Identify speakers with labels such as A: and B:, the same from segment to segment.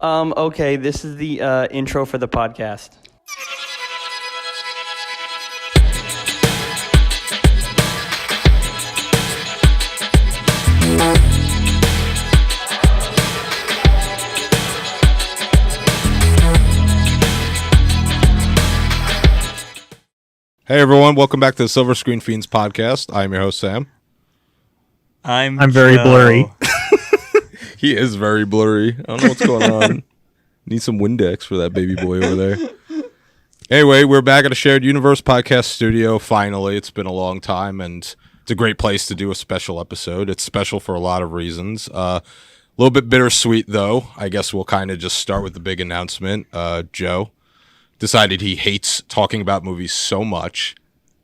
A: Okay, this is the intro for the podcast.
B: Hey everyone, welcome back to the Silver Screen Fiends podcast. I'm your host, Sam.
C: I'm
D: very blurry.
B: He is very blurry. I don't know what's going on. Need some Windex for that baby boy over there. Anyway, we're back at a Shared Universe podcast studio. Finally, it's been a long time, and it's a great place to do a special episode. It's special for a lot of reasons. A little bit bittersweet, though. I guess we'll kind of just start with the big announcement. Joe decided he hates talking about movies so much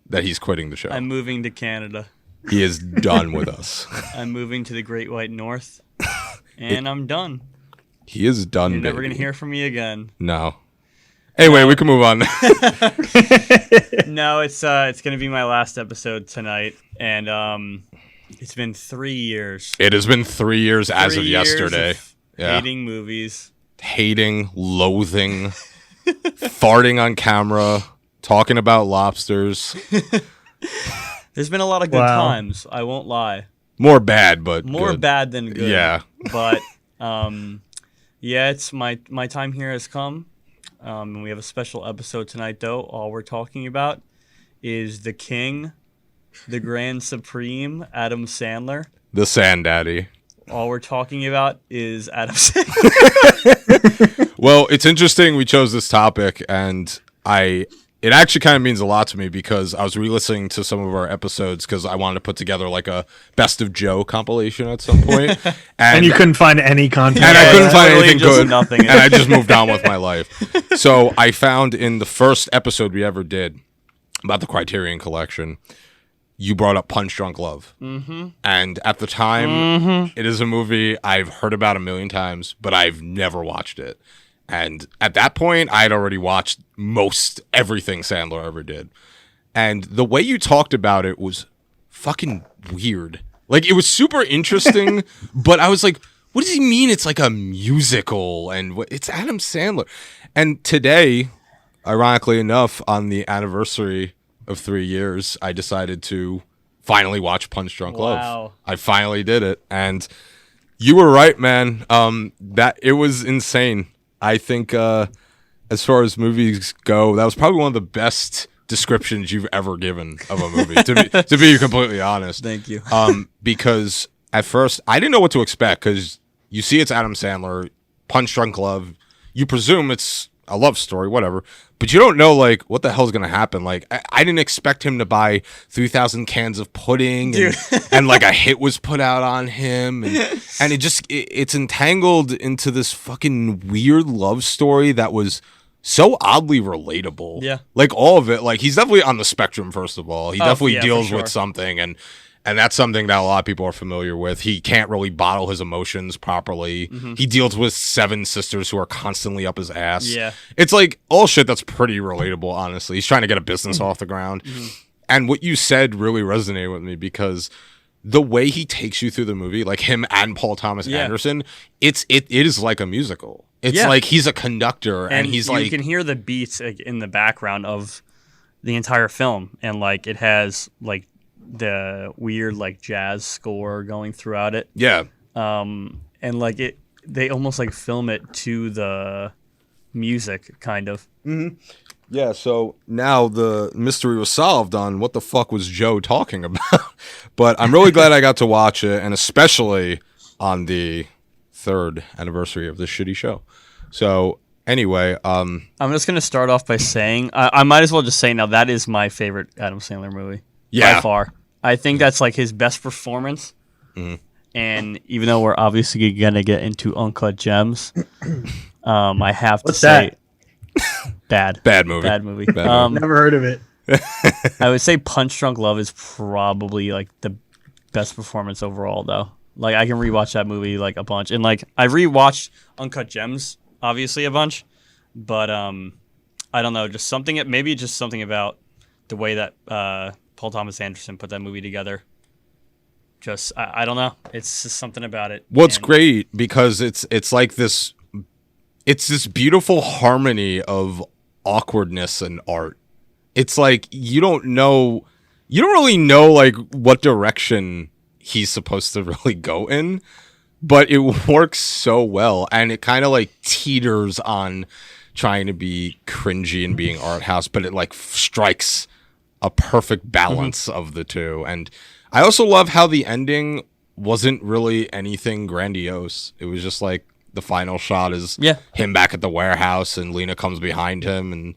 B: that he's quitting the show.
C: I'm moving to Canada.
B: He is done with us.
C: I'm moving to the Great White North, and I'm done.
B: He is done.
C: You're never
B: baby.
C: gonna hear from me again.
B: No. Anyway, we can move on.
C: No, it's gonna be my last episode tonight, and it's been 3 years.
B: It has been 3 years as
C: 3
B: of
C: years
B: yesterday.
C: of hating movies.
B: Hating, loathing, farting on camera, talking about lobsters.
C: There's been a lot of good times. I won't lie.
B: More bad, but
C: More
B: good.
C: bad than good.
B: Yeah.
C: But yeah, it's my time here has come. And we have a special episode tonight, though. All we're talking about is the king, the grand supreme, Adam Sandler.
B: The Sandaddy.
C: All we're talking about is Adam Sandler.
B: Well, it's interesting we chose this topic, and it actually kind of means a lot to me because I was re-listening to some of our episodes because I wanted to put together like a Best of Joe compilation at some point.
D: And you couldn't find any content.
B: And I couldn't find
C: literally
B: anything
C: just
B: good.
C: nothing.
B: And I just moved on with my life. So I found in the first episode we ever did about the Criterion Collection, you brought up Punch Drunk Love. Mm-hmm. And at the time, it is a movie I've heard about a million times, but I've never watched it. And at that point, I'd already watched most everything Sandler ever did. And the way you talked about it was fucking weird. Like, it was super interesting, but I was like, what does he mean it's like a musical? And it's Adam Sandler. And today, ironically enough, on the anniversary of 3 years, I decided to finally watch Punch Drunk Love. I finally did it. And you were right, man. That it was insane. I think as far as movies go, that was probably one of the best descriptions you've ever given of a movie, to be completely honest.
C: Thank you.
B: Because at first, I didn't know what to expect because you see it's Adam Sandler, Punch Drunk Love. You presume it's a love story, whatever. But you don't know, like, what the hell's going to happen. Like, I didn't expect him to buy 3,000 cans of pudding and like, a hit was put out on him. And it's entangled into this fucking weird love story that was so oddly relatable.
C: Yeah.
B: Like, all of it. Like, he's definitely on the spectrum, first of all. He definitely deals
C: for
B: with
C: sure.
B: something. And that's something that a lot of people are familiar with. He can't really bottle his emotions properly. Mm-hmm. He deals with 7 sisters who are constantly up his ass.
C: Yeah.
B: It's like all shit that's pretty relatable, honestly. He's trying to get a business off the ground. Mm-hmm. And what you said really resonated with me because the way he takes you through the movie, like him and Paul Thomas Anderson, it is like a musical. It's like he's a conductor and he's
C: you can hear the beats in the background of the entire film. And like it has like the weird like jazz score going throughout it.
B: Yeah.
C: And like they almost like film it to the music kind of.
B: Mm-hmm. Yeah, so now the mystery was solved on what the fuck was Joe talking about. But I'm really glad I got to watch it, and especially on the 3rd anniversary of this shitty show. So anyway,
C: I'm just gonna start off by saying I might as well just say now that is my favorite Adam Sandler movie.
B: Yeah.
C: By far. I think that's like his best performance.
B: Mm.
C: And even though we're obviously gonna get into Uncut Gems, I have to
D: What's
C: say
D: that?
B: bad movie.
C: Bad movie.
D: Never heard of it.
C: I would say Punch Drunk Love is probably like the best performance overall though. Like I can rewatch that movie like a bunch. And like I rewatched Uncut Gems obviously a bunch, but I don't know, just something about the way that Paul Thomas Anderson put that movie together. Just I don't know. It's just something about it.
B: What's great because it's like this it's this beautiful harmony of awkwardness and art. It's like you don't really know like what direction he's supposed to really go in, but it works so well, and it kind of like teeters on trying to be cringy and being art house, but it like strikes a perfect balance of the two. And I also love how the ending wasn't really anything grandiose. It was just like the final shot is him back at the warehouse, and Lena comes behind him, and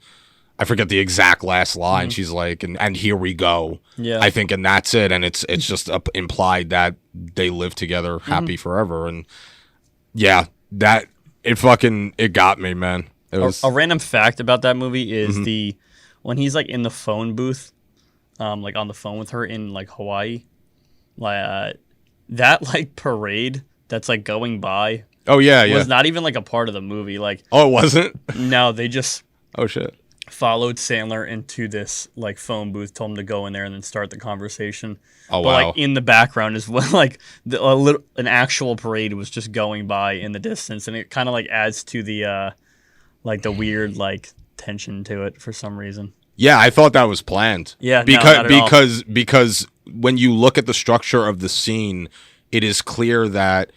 B: I forget the exact last line. She's like, and here we go. Yeah, I think, and that's it. And it's just implied that they live together happy forever. And yeah, that it got me, man. It was
C: a random fact about that movie is when he's like in the phone booth, like on the phone with her in like Hawaii, like that like parade that's like going by.
B: Oh yeah,
C: was not even like a part of the movie. Like,
B: oh, it wasn't.
C: No, they just
B: shit
C: followed Sandler into this like phone booth, told him to go in there and then start the conversation.
B: Oh,
C: but
B: wow.
C: like in the background as well, like an actual parade was just going by in the distance, and it kind of like adds to the like the weird like tension to it for some reason.
B: Yeah, I thought that was planned.
C: Yeah,
B: because when you look at the structure of the scene, it is clear that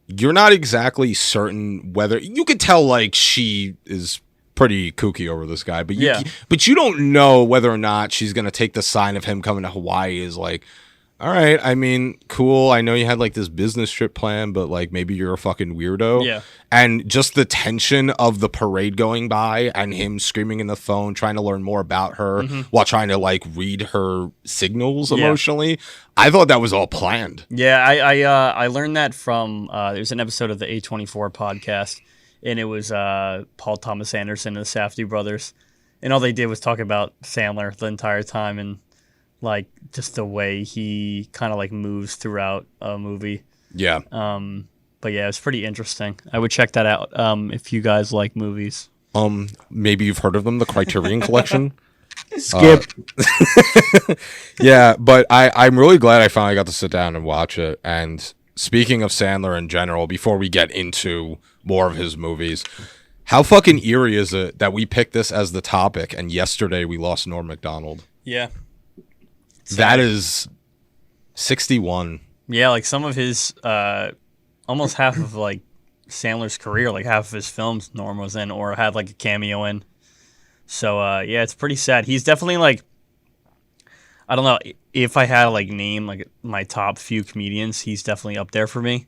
B: you're not exactly certain whether you could tell like she is pretty kooky over this guy, but you don't know whether or not she's gonna take the sign of him coming to Hawaii as like, all right, I mean, cool. I know you had like this business trip plan, but like maybe you're a fucking weirdo.
C: Yeah.
B: And just the tension of the parade going by and him screaming in the phone, trying to learn more about her while trying to like read her signals emotionally. I thought that was all planned.
C: Yeah, I learned that from there's an episode of the A24 podcast, and it was Paul Thomas Anderson and the Safdie brothers, and all they did was talk about Sandler the entire time, and like just the way he kind of like moves throughout a movie.
B: Yeah.
C: But yeah, it's pretty interesting. I would check that out if you guys like movies.
B: Maybe you've heard of them, the Criterion Collection.
D: Skip.
B: Yeah, but I'm really glad I finally got to sit down and watch it. And speaking of Sandler in general, before we get into more of his movies, how fucking eerie is it that we picked this as the topic and yesterday we lost Norm Macdonald?
C: Yeah.
B: That is 61.
C: Yeah, like some of his, almost half of like Sandler's career, like half of his films Norm was in or had like a cameo in. So yeah, it's pretty sad. He's definitely like, I don't know, if I had to like name like my top few comedians, he's definitely up there for me.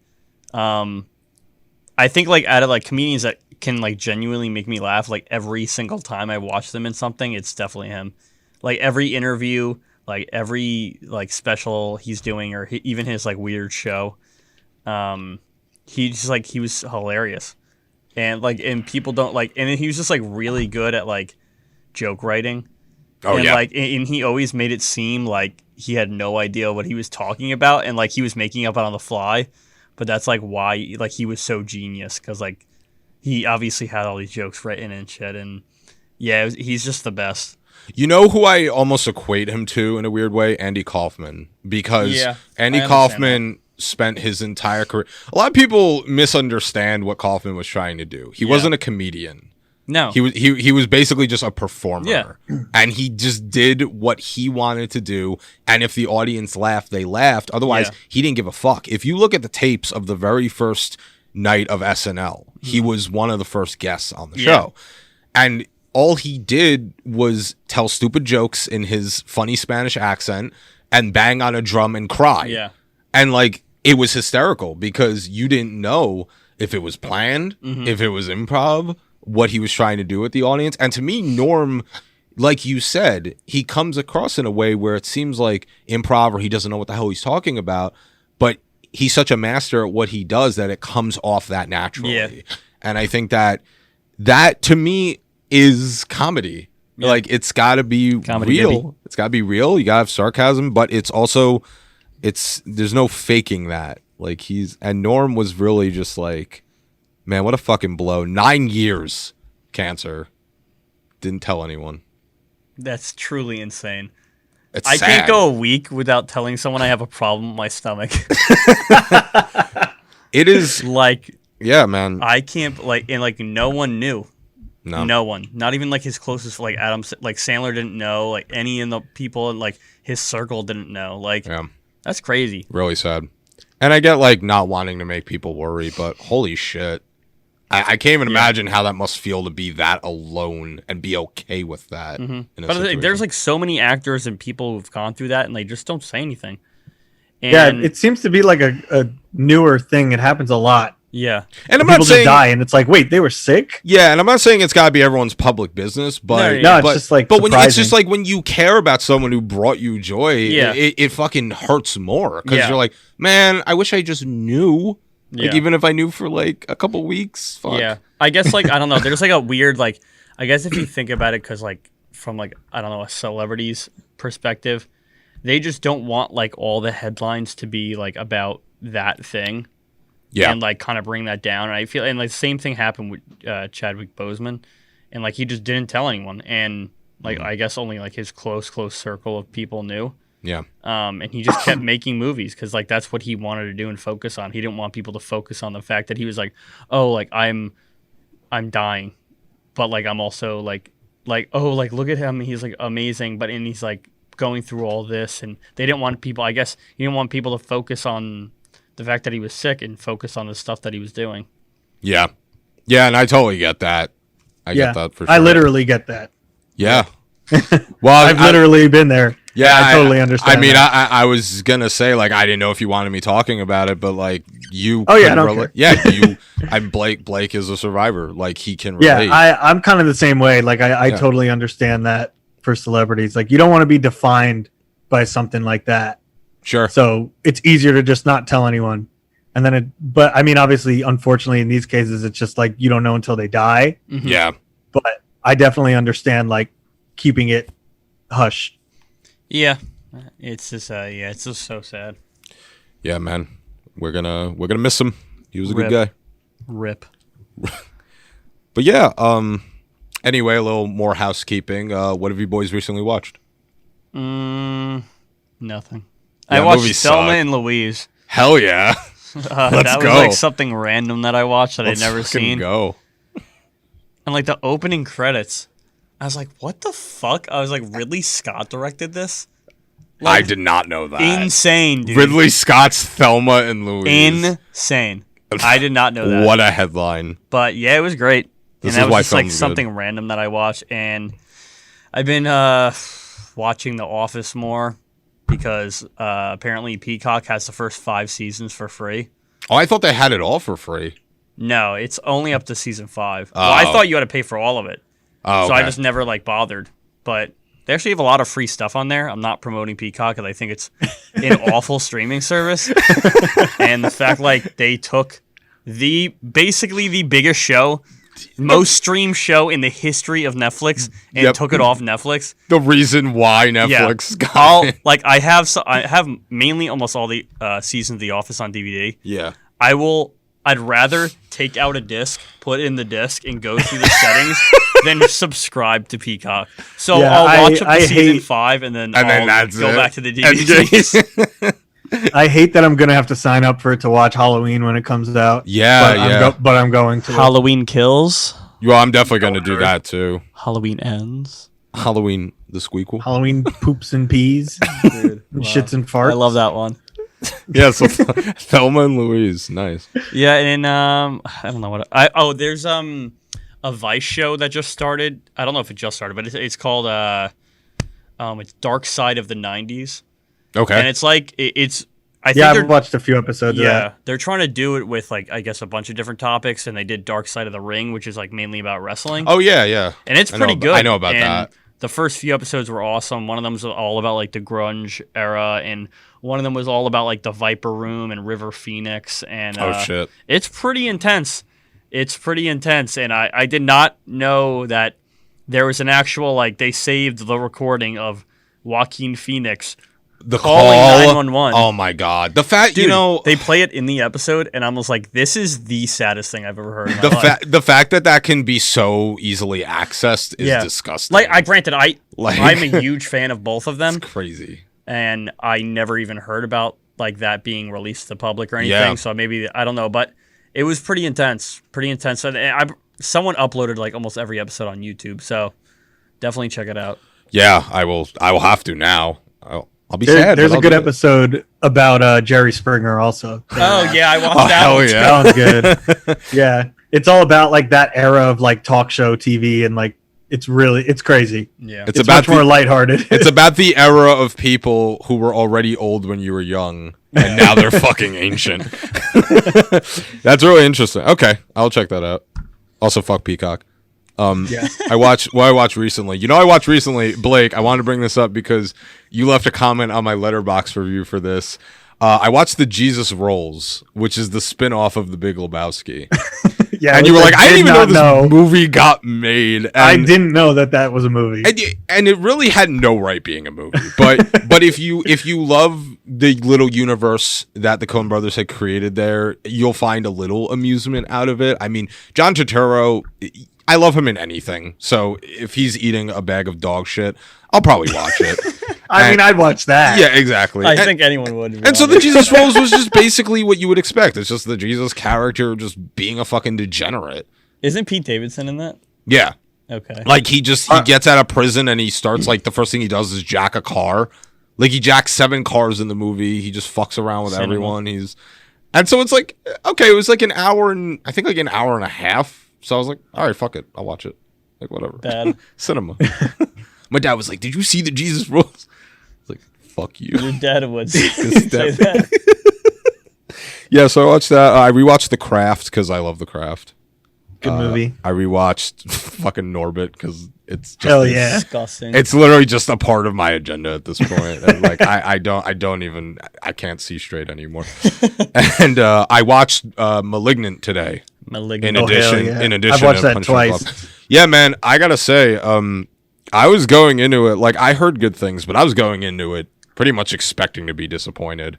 C: I think like out of like comedians that can like genuinely make me laugh like every single time I watch them in something, it's definitely him. Like every interview, like every like special he's doing, or even his like weird show, he was hilarious, and people don't like, and he was just like really good at like joke writing. And like, and he always made it seem like he had no idea what he was talking about, and like he was making up on the fly. But that's like why like he was so genius, because like he obviously had all these jokes written and shit, and yeah, he's just the best.
B: You know who I almost equate him to in a weird way? Andy Kaufman. Because Andy Kaufman spent his entire career... A lot of people misunderstand what Kaufman was trying to do. He wasn't a comedian.
C: No.
B: He was basically just a performer. Yeah. And he just did what he wanted to do. And if the audience laughed, they laughed. Otherwise, he didn't give a fuck. If you look at the tapes of the very first night of SNL, he was one of the first guests on the show. And all he did was tell stupid jokes in his funny Spanish accent and bang on a drum and cry. Yeah. And like, it was hysterical because you didn't know if it was planned, if it was improv, what he was trying to do with the audience. And to me, Norm, like you said, he comes across in a way where it seems like improv or he doesn't know what the hell he's talking about, but he's such a master at what he does that it comes off that naturally. Yeah. And I think that to me is comedy. Yeah. Like, it's got to be comedy, real. Baby. It's got to be real. You got to have sarcasm, but it's also, there's no faking that. Like, and Norm was really just like, man, what a fucking blow. 9 years cancer. Didn't tell anyone.
C: That's truly insane.
B: I
C: can't go a week without telling someone I have a problem with my stomach.
B: It is
C: like
B: Yeah, man.
C: I can't and no one knew.
B: No.
C: No one, not even like his closest, like Adam, like Sandler didn't know, like any of the people in like his circle didn't know. Like, that's crazy.
B: Really sad. And I get like not wanting to make people worry, but holy shit. I can't even imagine how that must feel to be that alone and be okay with that.
C: But there's like so many actors and people who've gone through that and they just don't say anything. And,
D: yeah, it seems to be like a newer thing. It happens a lot.
C: Yeah.
B: And I'm
D: People
B: not saying
D: just die, and it's like, wait, they were sick?
B: Yeah, and I'm not saying it's got to be everyone's public business, but
D: No, it's just like
B: but when it's just
D: surprising.
B: like when you care about someone who brought you joy, it fucking hurts more because you're like, man, I wish I just knew. Like even if I knew for like a couple weeks, fuck.
C: Yeah. I guess like I don't know. There's like a weird like I guess if you think about it, because like from like I don't know a celebrity's perspective, they just don't want like all the headlines to be like about that thing.
B: Yeah.
C: And like kind of bring that down. And I feel and like the same thing happened with Chadwick Boseman, and like he just didn't tell anyone, and like I guess only like his close circle of people knew.
B: Yeah.
C: And he just kept making movies because like that's what he wanted to do and focus on. He didn't want people to focus on the fact that he was like, oh, like I'm dying, but like I'm also like oh, like look at him, he's like amazing, but and he's like going through all this, and they didn't want people. I guess he didn't want people to focus on the fact that he was sick and focus on the stuff that he was doing.
B: Yeah. Yeah, and I totally get that. I get that for sure.
D: I literally get that.
B: Yeah. Well,
D: I've literally been there.
B: Yeah,
D: I totally understand.
B: I mean,
D: that.
B: I was gonna say like I didn't know if you wanted me talking about it, but like you.
D: Oh yeah, I don't care.
B: Yeah, you. Blake is a survivor. Like he can relate.
D: Yeah, I'm kind of the same way. Like I totally understand that for celebrities. Like you don't want to be defined by something like that.
B: Sure.
D: So it's easier to just not tell anyone. And then but I mean, obviously, unfortunately, in these cases, it's just like you don't know until they die.
C: Mm-hmm.
B: Yeah.
D: But I definitely understand like keeping it hush.
C: Yeah. It's just it's just so sad.
B: Yeah, man. We're gonna miss him. He was a good guy.
C: Rip.
B: But yeah, anyway, a little more housekeeping. What have you boys recently watched?
C: Nothing.
B: Yeah,
C: I watched
B: movies
C: Thelma
B: suck.
C: and Louise.
B: Hell yeah.
C: That was like something random that I watched that I'd never seen.
B: Go.
C: And like the opening credits, I was like, what the fuck? I was like, Ridley Scott directed this?
B: I did not know that.
C: Insane, dude.
B: Ridley Scott's Thelma and Louise.
C: Insane. I did not know that.
B: What a headline.
C: But yeah, it was great.
B: This
C: and that
B: is why
C: was just like
B: film's
C: something random that I watched. And I've been watching The Office more because apparently Peacock has the first 5 seasons for free.
B: Oh, I thought they had it all for free.
C: No, it's only up to season 5. Well, I thought you had to pay for all of it.
B: Oh,
C: So
B: okay.
C: I just never like bothered. But they actually have a lot of free stuff on there. I'm not promoting Peacock because I think it's an awful streaming service. And the fact like they took basically the biggest show, most streamed show in the history of Netflix and took it off Netflix.
B: The reason why Netflix got it.
C: Like I have mainly almost all the seasons of The Office on DVD.
B: Yeah.
C: I'd rather take out a disc, put it in the disc, and go through the settings than subscribe to Peacock. So
D: Yeah,
C: I'll watch up to season
D: hate-
C: 5, and then
B: then
C: I'll
B: that's
C: go
B: it.
C: back to the DVDs.
D: I hate that I'm gonna have to sign up for it to watch Halloween when it comes out.
B: Yeah,
D: but I'm going to.
C: Halloween kills.
B: Well, I'm definitely going to do that too.
C: Halloween ends.
B: Halloween the Squeakquel.
D: Halloween poops and pees,
C: Dude,
D: and shits and farts.
C: I love that one.
B: Yeah, so Thelma and Louise. Nice.
C: Yeah, and I don't know what there's a Vice show that just started. I don't know if it just started, but it's called it's Dark Side of the 90s.
B: Okay.
C: And it's like I think
D: I've watched a few episodes of that.
C: they're trying to do it with like I guess a bunch of different topics, and they did Dark Side of the Ring, which is like mainly about wrestling.
B: Oh, yeah.
C: And it's
B: I
C: pretty
B: know-
C: good.
B: I know about
C: And
B: that.
C: The first few episodes were awesome. One of them was all about like the grunge era, and one of them was all about like the Viper Room and River Phoenix. And
B: Oh, shit.
C: it's pretty intense. And I did not know that there was an actual like they saved the recording of Joaquin Phoenix
B: The
C: calling
B: call.
C: 911.
B: Oh, my God. The fact,
C: Dude,
B: you know.
C: they play it in the episode, and I was like, "This is the saddest thing I've ever heard." In my life.
B: The fact that can be so easily accessed is disgusting.
C: Like, I'm a
B: Like-
C: huge fan of both of them,
B: Crazy.
C: and I never even heard about like that being released to the public or anything.
B: Yeah.
C: So maybe I don't know, but It was pretty intense. Pretty intense. And someone uploaded like almost every episode on YouTube, so definitely check it out.
B: Yeah, I will have to now. I'll be sad.
D: There's
B: but
D: a
B: I'll
D: good
B: do it.
D: episode about Jerry Springer also.
C: Oh yeah, I watched
B: Oh,
C: that
B: hell
C: one.
B: yeah.
D: That one's good. Yeah, it's all about like that era of like talk show TV, and like it's crazy.
C: Yeah.
B: It's
D: It's
B: about
D: much more lighthearted.
B: It's about the era of people who were already old when you were young, and now they're fucking ancient. That's really interesting. Okay, I'll check that out. Also, fuck Peacock.
D: Yeah.
B: I watched recently. I watched recently, Blake. I wanted to bring this up because you left a comment on my Letterboxd review for this. I watched the Jesus Rolls, which is the spin-off of The Big Lebowski.
D: Yeah,
B: And you were like, I didn't even
D: did
B: know
D: not
B: this movie got made. And,
D: I didn't know that was a movie.
B: and it really had no right being a movie. But if you love the little universe that the Coen brothers had created there, you'll find a little amusement out of it. I mean, John Turturro, I love him in anything. So if he's eating a bag of dog shit, I'll probably watch it.
D: I mean, I'd watch that.
B: Yeah, exactly.
C: I think anyone would.
B: And so the Jesus Rolls was just basically what you would expect. It's just the Jesus character just being a fucking degenerate.
C: Isn't Pete Davidson in that?
B: Yeah.
C: Okay.
B: Like he gets out of prison and he starts like the first thing he does is jack a car. Like he jacks 7 cars in the movie. He just fucks around with everyone. And so it's like, okay, it was like an hour and a half. So I was like, all right, fuck it. I'll watch it. Like whatever.
C: Bad.
B: Cinema. My dad was like, did you see the Jesus Rolls? I was like, fuck you.
C: Your dad would say
B: Step.
C: that.
B: Yeah, so I watched that. I rewatched The Craft because I love The Craft.
D: Good movie.
B: I rewatched fucking Norbit because it's just
D: Hell yeah.
C: Disgusting.
B: It's literally just a part of my agenda at this point. And like I can't see straight anymore. And I watched Malignant today.
C: Malignant.
B: In addition,
D: yeah.
B: in addition,
D: I've watched
B: to
D: that
B: Punch Drunk
D: twice.
B: Love. Yeah, man, I gotta say, I was going into it like I heard good things, but I was going into it pretty much expecting to be disappointed,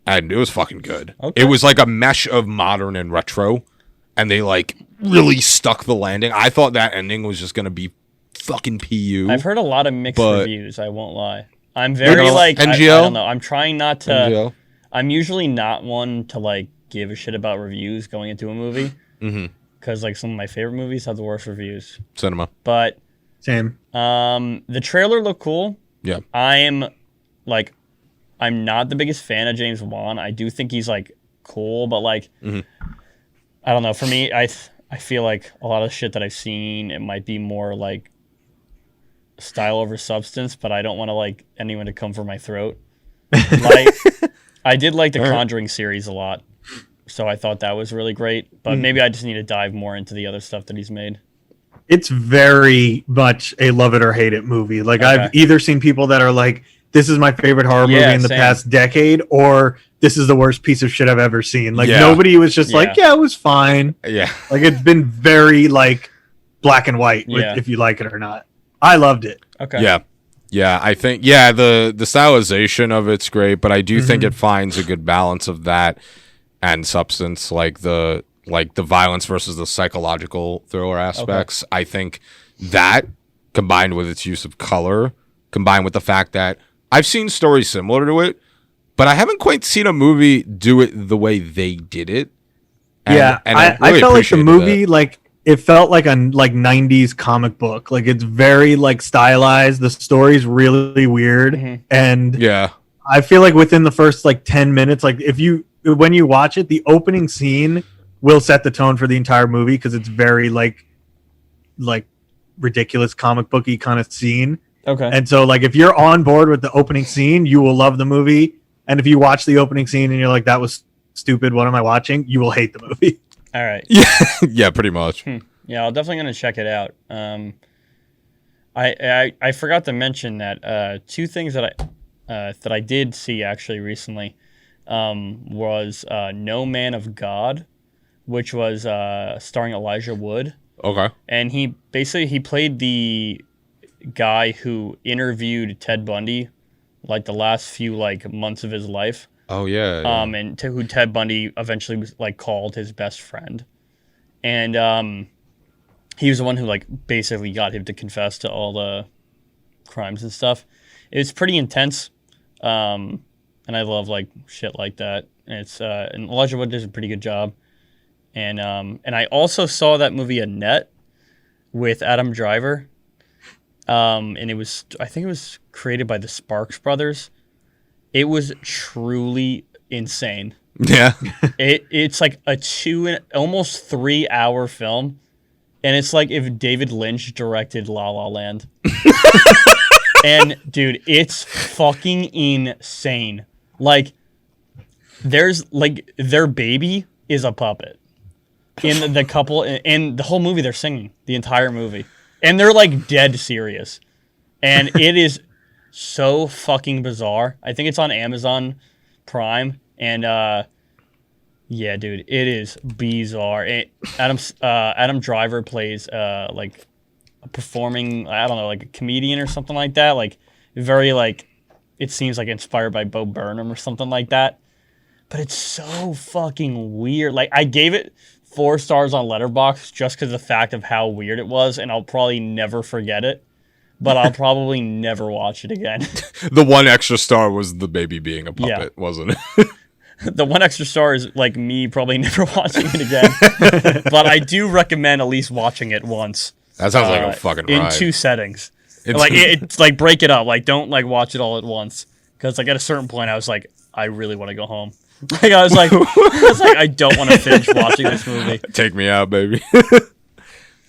B: and it was fucking good.
C: Okay.
B: It was like a mesh of modern and retro, and they like really stuck the landing. I thought that ending was just gonna be fucking pu.
C: I've heard a lot of mixed
B: But-
C: reviews. I won't lie. I'm very
B: know,
C: like I
B: NGL?
C: don't know. I'm trying not to.
B: NGL?
C: I'm usually not one to like give a shit about reviews going into a movie because like some of my favorite movies have the worst reviews.
B: Cinema.
C: But
D: Same.
C: the trailer looked cool.
B: Yeah.
C: I'm not the biggest fan of James Wan. I do think he's like cool, but like I don't know. For me, I feel like a lot of shit that I've seen, it might be more like style over substance, but I don't want to like anyone to come for my throat. Like I did like the Conjuring series a lot, so I thought that was really great. But maybe I just need to dive more into the other stuff that he's made.
D: It's very much a love it or hate it movie. Like
C: Okay.
D: I've either seen people that are like, this is my favorite horror movie
C: Yeah,
D: in the
C: same.
D: past decade, or this is the worst piece of shit I've ever seen. Like
B: Yeah.
D: nobody was just like,
C: Yeah.
D: yeah, it was fine.
B: Yeah.
D: Like it's been very like black and white with,
C: Yeah.
D: if you like it or not. I loved it.
C: Okay.
B: Yeah. Yeah, I think the stylization of it's great, but I do think it finds a good balance of that and substance, like the violence versus the psychological thriller aspects. I think that combined with its use of color, combined with the fact that I've seen stories similar to it, but I haven't quite seen a movie do it the way they did it. And
D: I
B: really
D: felt like the
B: appreciated
D: movie,
B: that.
D: like it felt like a like 90s comic book. Like it's very like stylized. The story's really weird. And
B: Yeah.
D: I feel like within the first like 10 minutes, like when you watch it, the opening scene will set the tone for the entire movie because it's very like ridiculous comic booky kind of scene.
C: Okay.
D: And so like if you're on board with the opening scene, you will love the movie. And if you watch the opening scene and you're like, that was stupid, what am I watching? You will hate the movie.
C: All right.
B: Yeah, pretty much.
C: Yeah, I'm definitely gonna check it out. I forgot to mention that two things that I did see actually recently was No Man of God, which was starring Elijah Wood,
B: Okay.
C: and he played the guy who interviewed Ted Bundy, like the last few like months of his life.
B: Oh yeah.
C: And who Ted Bundy eventually was like called his best friend, and he was the one who like basically got him to confess to all the crimes and stuff. It was pretty intense, and I love like shit like that. And it's and Elijah Wood does a pretty good job. And I also saw that movie Annette with Adam Driver. And I think it was created by the Sparks Brothers. It was truly insane.
B: Yeah.
C: It's like a almost 3 hour film. And it's like if David Lynch directed La La Land. And dude, it's fucking insane. Like, there's like their baby is a puppet. In the couple, and the whole movie, they're singing the entire movie, and they're like dead serious, and it is so fucking bizarre. I think it's on Amazon Prime, and yeah, dude, it is bizarre. Adam Driver plays like a performing, I don't know, like a comedian or something like that. Like very like, it seems like inspired by Bo Burnham or something like that. But it's so fucking weird. Like, I gave it 4 stars on Letterboxd just because of the fact of how weird it was, and I'll probably never forget it. But I'll probably never watch it again.
B: The 1 extra star was the baby being a puppet, wasn't it?
C: The 1 extra star is like me probably never watching it again. But I do recommend at least watching it once.
B: That sounds like a fucking ride.
C: In 2 settings. It's like break it up. Like, don't like watch it all at once. Because like at a certain point, I was like, I really want to go home. Like I was like, I don't want to finish watching this movie.
B: Take me out, baby.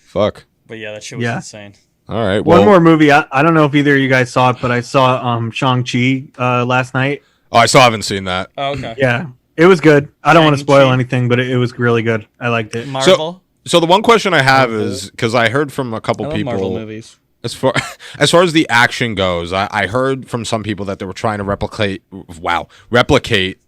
B: Fuck.
C: But yeah, that shit was insane.
B: All right. Well,
D: one more movie. I don't know if either of you guys saw it, but I saw Shang-Chi last night.
B: Oh, I still haven't seen that.
C: Oh, okay.
D: Yeah, it was good. I don't want to spoil
C: Shang-Chi.
D: anything, but it was really good. I liked it.
C: Marvel.
B: So the one question I have is, because I heard from a couple
C: I love
B: people,
C: Marvel movies.
B: as far as the action goes, I heard from some people that they were trying to replicate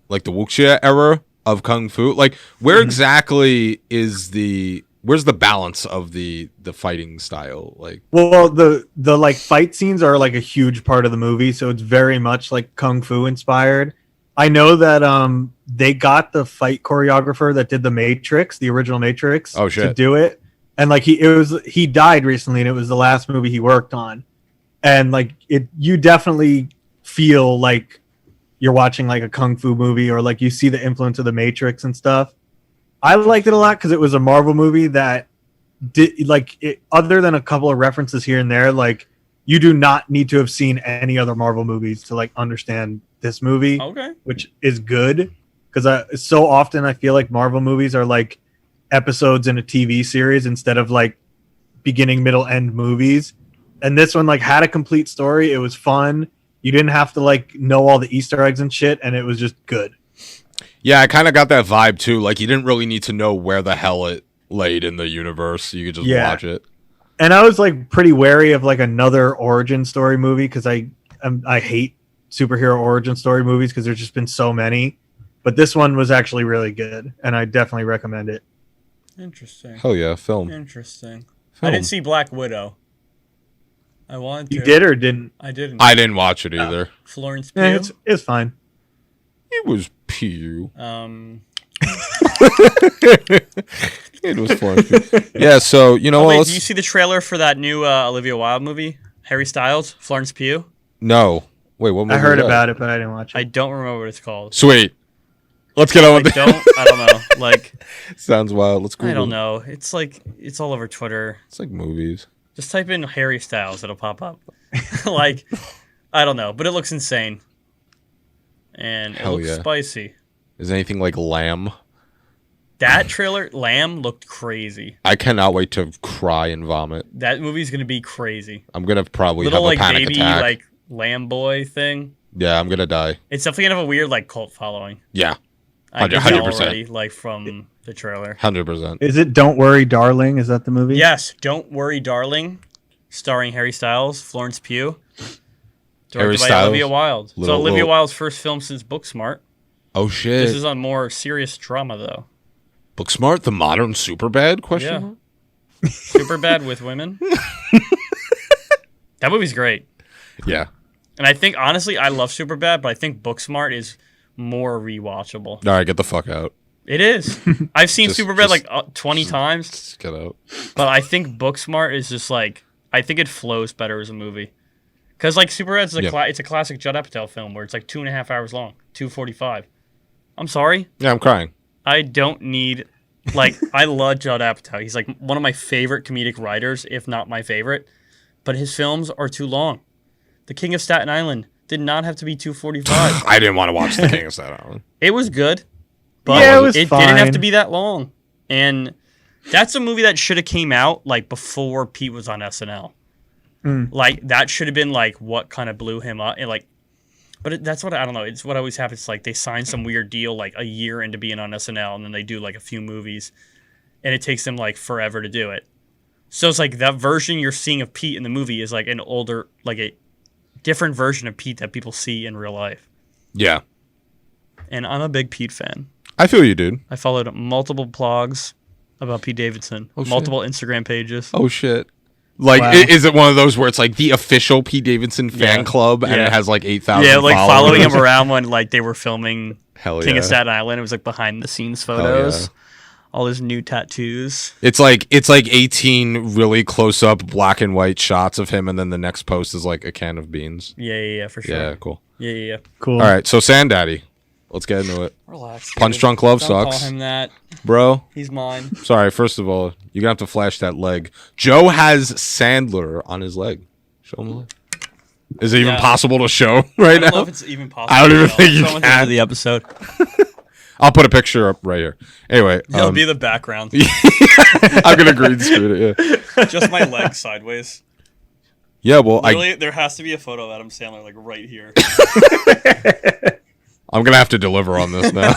B: like the wuxia era of kung fu. Like, where exactly where's the balance of the fighting style? Like,
D: Well, the like fight scenes are like a huge part of the movie, so it's very much like kung fu inspired. I know that they got the fight choreographer that did the Matrix, the original Matrix, to do it, and like he died recently, and it was the last movie he worked on, and like you definitely feel like you're watching like a kung fu movie, or like you see the influence of the Matrix and stuff. I liked it a lot because it was a Marvel movie that did like it, other than a couple of references here and there, like you do not need to have seen any other Marvel movies to like understand this movie, which is good because so often I feel like Marvel movies are like episodes in a TV series instead of like beginning, middle, end movies. And this one like had a complete story. It was fun. You didn't have to like know all the Easter eggs and shit, and it was just good.
B: yeah, I kind of got that vibe too. Like, you didn't really need to know where the hell it laid in the universe. You could just watch it.
D: And I was like pretty wary of like another origin story movie because I hate superhero origin story movies because there's just been so many. But this one was actually really good, and I definitely recommend it.
C: Interesting.
B: Hell yeah, film.
C: Interesting. I didn't see Black Widow. I wanted to.
D: You did or didn't?
C: I didn't.
B: I didn't watch it either.
C: Florence Pugh.
D: Yeah, it's fine.
B: It was Pew. It was fun. Yeah, so, you know what?
C: Wait, did you see the trailer for that new Olivia Wilde movie? Harry Styles, Florence Pugh?
B: No. Wait, what movie
D: I heard
B: was that?
D: about it, but I didn't watch it.
C: I don't remember what it's called.
B: Sweet. Let's get on with it.
C: I don't know. Like,
B: Sounds wild. Let's go.
C: I don't know. It's like, it's all over Twitter.
B: It's like movies.
C: Just type in Harry Styles, it'll pop up. Like, I don't know, but it looks insane. And it looks spicy.
B: Is anything like Lamb?
C: That trailer, Lamb, looked crazy.
B: I cannot wait to cry and vomit.
C: That movie's gonna be crazy.
B: I'm gonna probably
C: Little
B: have a
C: like
B: panic
C: baby
B: attack.
C: like lamb boy thing.
B: Yeah, I'm gonna die.
C: It's definitely gonna have a weird like cult following.
B: Yeah,
C: I can tell
B: 100%.
C: already, like from the trailer.
B: 100%.
D: Is it Don't Worry, Darling? Is that the movie?
C: Yes, Don't Worry, Darling, starring Harry Styles, Florence Pugh, directed by
B: Styles?
C: Olivia Wilde. So Olivia Wilde's first film since Booksmart.
B: Oh shit!
C: This is a more serious drama though.
B: Booksmart, the modern Superbad? Question mark?
C: Super bad with women. That movie's great.
B: Yeah.
C: And I think honestly, I love Superbad, but I think Booksmart is more rewatchable.
B: All right, get the fuck out.
C: It is. I've seen Superbad like 20 times.
B: Just get out.
C: But I think Booksmart is just like, I think it flows better as a movie. Because like Superbad's it's a classic Judd Apatow film where it's like 2.5 hours long, 2:45. I'm sorry.
B: Yeah, I'm crying.
C: I don't need Like, I love Judd Apatow. He's like one of my favorite comedic writers, if not my favorite. But his films are too long. The King of Staten Island did not have to be 245.
B: I didn't want to watch The King of Staten Island.
C: It was good, but
D: Yeah, it was
C: it
D: fine.
C: didn't have to be that long. And that's a movie that should have came out like before Pete was on SNL. Like that should have been like what kind of blew him up. And like, but that's what I don't know. It's what always happens. Like they sign some weird deal like a year into being on SNL, and then they do like a few movies, and it takes them like forever to do it. So it's like that version you're seeing of Pete in the movie is like an older, like a different version of Pete that people see in real life.
B: Yeah.
C: And I'm a big Pete fan.
B: I feel you, dude.
C: I followed multiple blogs about Pete Davidson, multiple Instagram pages.
B: Oh, shit. Like,
D: Wow.
B: is it one of those where it's like the official Pete Davidson fan club and it has like 8,000
C: Yeah, like
B: followers?
C: following him around when like they were filming
B: Hell
C: King
B: yeah.
C: of Staten Island. It was like behind the scenes
B: Hell
C: photos.
B: yeah.
C: All his new tattoos.
B: It's like 18 really close up black and white shots of him, and then the next post is like a can of beans.
C: Yeah, for sure.
B: Yeah, cool.
C: Yeah.
D: Cool.
B: All right, so Sandaddy. Let's get into it.
C: Relax.
B: Punch
C: dude.
B: Drunk Love
C: Don't
B: sucks.
C: call him that.
B: Bro,
C: He's mine.
B: sorry, first of all, you're going to have to flash that leg. Joe has Sandler on his leg. Show him the leg. Is it even
C: Yeah.
B: possible to show
C: I
B: right
C: don't know
B: now?
C: if it's even possible.
B: I don't even
C: to
B: think you
C: show him
B: can.
C: at the episode.
B: I'll put a picture up right here. Anyway,
C: He'll be the background.
B: I'm going to green screen it, yeah.
C: Just my leg sideways.
B: Yeah, well,
C: Literally, there has to be a photo of Adam Sandler like right here.
B: I'm going to have to deliver on this now.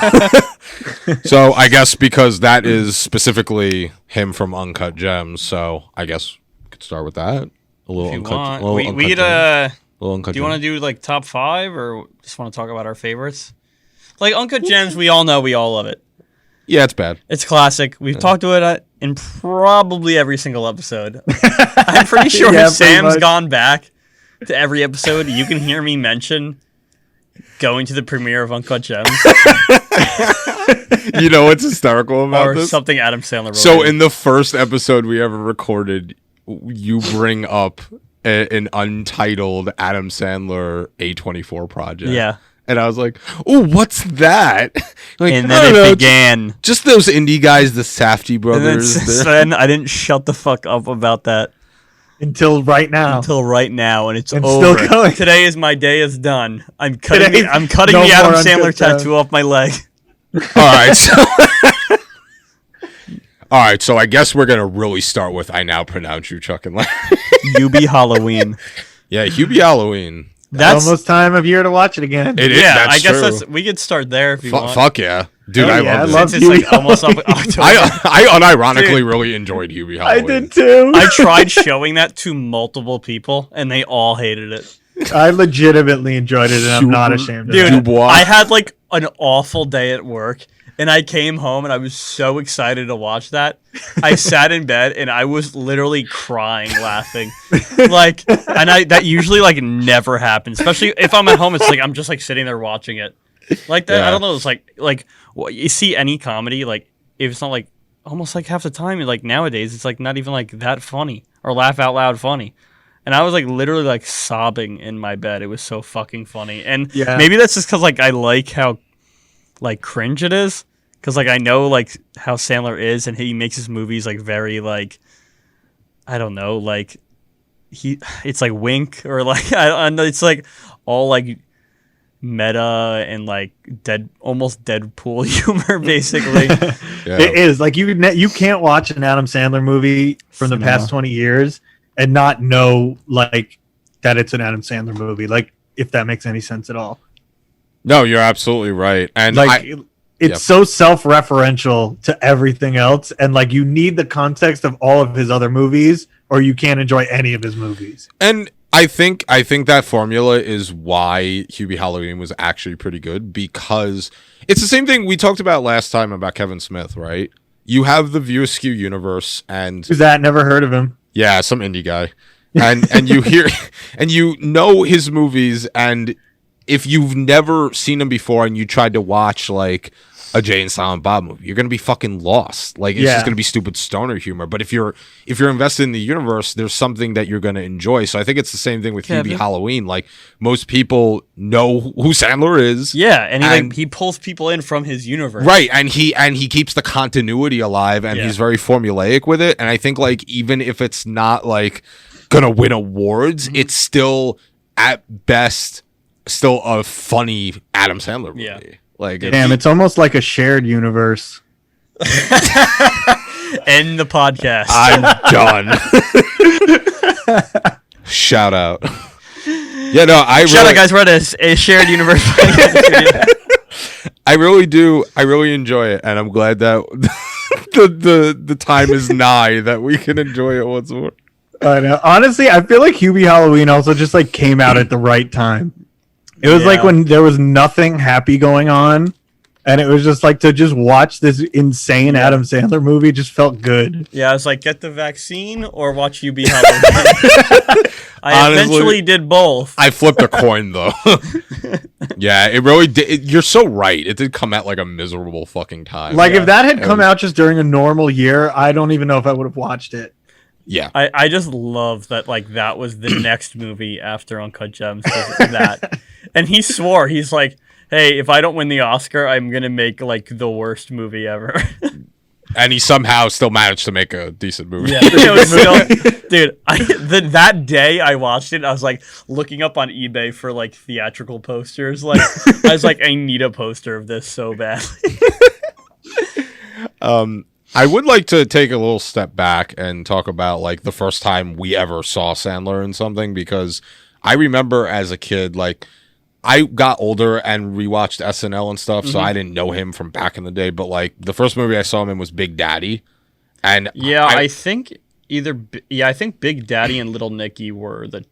B: So I guess because that is specifically him from Uncut Gems, so I guess we could start with that. A little
C: If you
B: Uncut,
C: want,
B: little
C: we
B: Uncut
C: could.
B: Gems. Little Uncut
C: Do you want to
B: Gems.
C: do like top 5 or just want to talk about our favorites? Like Uncut Gems, we all know we all love it.
B: Yeah, it's bad.
C: It's classic. We've talked about it in probably every single episode. I'm pretty sure
D: Yeah,
C: if Sam's
D: pretty much.
C: gone back to every episode, you can hear me mention going to the premiere of Uncut Gems
B: You know what's hysterical about
C: or
B: this?
C: something Adam Sandler related.
B: So in the first episode we ever recorded, you bring up an untitled Adam Sandler A24 project.
C: Yeah.
B: And I was like, "Oh, what's that?" Like,
C: And
B: I don't
C: then
B: know,
C: it began.
B: just those indie guys, the Safdie
C: And then
B: brothers.
C: since
B: they're-
C: then, I didn't shut the fuck up about that
D: Until right now.
C: until right now, and it's
D: And
C: over.
D: still going.
C: Today is my day is done. I'm cutting.
D: Today's
C: I'm cutting
D: no
C: the Adam
D: more
C: Sandler
D: Uncut Gems.
C: tattoo off my leg.
B: All right, so all right, so I guess we're gonna really start with I now pronounce you Chuck and Larry.
C: You be Halloween.
B: Yeah, Hubie Halloween.
C: That's
D: almost time of year to watch it again.
B: It is.
C: yeah.
B: That's
C: I guess
B: true.
C: we could start there if you want.
B: Fuck yeah, dude!
D: Hell
B: I
D: yeah,
B: love
D: I
B: this.
D: love
C: Since it's like
D: Hubie
C: almost up October.
B: I unironically
C: Dude.
B: really enjoyed Hubie
D: I
B: Halloween.
D: did too.
C: I tried showing that to multiple people, and they all hated it.
D: I legitimately enjoyed it, and I'm not ashamed of
C: Dude,
D: it.
B: Dubois.
C: I had like an awful day at work, and I came home and I was so excited to watch that. I sat in bed and I was literally crying, laughing. Like, and that usually like never happens, especially if I'm at home. It's like I'm just like sitting there watching it, like that.
B: Yeah.
C: I don't know. It's like you see any comedy, like if it's not like almost like half the time, like nowadays, it's like not even like that funny or laugh out loud funny. And I was like literally like sobbing in my bed. It was so fucking funny. And
D: Yeah.
C: maybe that's just because like I like how like cringe it is. Because like I know like how Sandler is, and he makes his movies like very like I don't know, like it's like Wink or like I know it's like all like meta and like almost Deadpool humor basically.
B: Yeah.
D: It is like you can't watch an Adam Sandler movie from the past 20 years and not know like that it's an Adam Sandler movie. Like if that makes any sense at all.
B: No, you're absolutely right. And
D: Like it's so self-referential to everything else, and like you need the context of all of his other movies, or you can't enjoy any of his movies.
B: I think that formula is why Hubie Halloween was actually pretty good, because it's the same thing we talked about last time about Kevin Smith, right? You have the View Askew universe, and
D: Who's that? Never heard of him.
B: yeah, some indie guy, and you hear and you know his movies, and if you've never seen him before and you tried to watch like a Jay and Silent Bob movie. You're gonna be fucking lost. Like it's just gonna be stupid stoner humor. But if you're invested in the universe, there's something that you're gonna enjoy. So I think it's the same thing with Hubie Halloween. Like most people know who Sandler is.
C: Yeah, and he pulls people in from his universe.
B: Right, and he keeps the continuity alive, and he's very formulaic with it. And I think like even if it's not like gonna win awards, it's still at best still a funny Adam Sandler movie.
C: Yeah.
B: Like
D: damn, it's almost like a shared universe.
C: End the podcast.
B: I'm done. Shout out. Yeah, no,
C: Shout out, guys. We're at a shared universe.
B: I really do. I really enjoy it, and I'm glad that the time is nigh that we can enjoy it once more.
D: I know. Honestly, I feel like Hubie Halloween also just like came out at the right time. It was like when there was nothing happy going on, and it was just like to just watch this insane Adam Sandler movie just felt good.
C: Yeah, I was like, get the vaccine or watch you be Halloween. I
B: Honestly,
C: eventually did both.
B: I flipped a coin though. Yeah, it really did. You're so right. It did come at like a miserable fucking time.
D: Like if that had come out just during a normal year, I don't even know if I would have watched it.
B: Yeah,
C: I just love that. Like that was the next movie after Uncut Gems. That, and he swore he's like, "Hey, if I don't win the Oscar, I'm gonna make like the worst movie ever."
B: and he somehow still managed to make a decent movie.
C: Yeah, it was still, dude. That day I watched it, I was like looking up on eBay for like theatrical posters. Like I was like, I need a poster of this so badly.
B: I would like to take a little step back and talk about like the first time we ever saw Sandler in something, because I remember as a kid, like I got older and rewatched SNL and stuff, so I didn't know him from back in the day. But like the first movie I saw him in was Big Daddy, and
C: I think Big Daddy and Little Nicky were the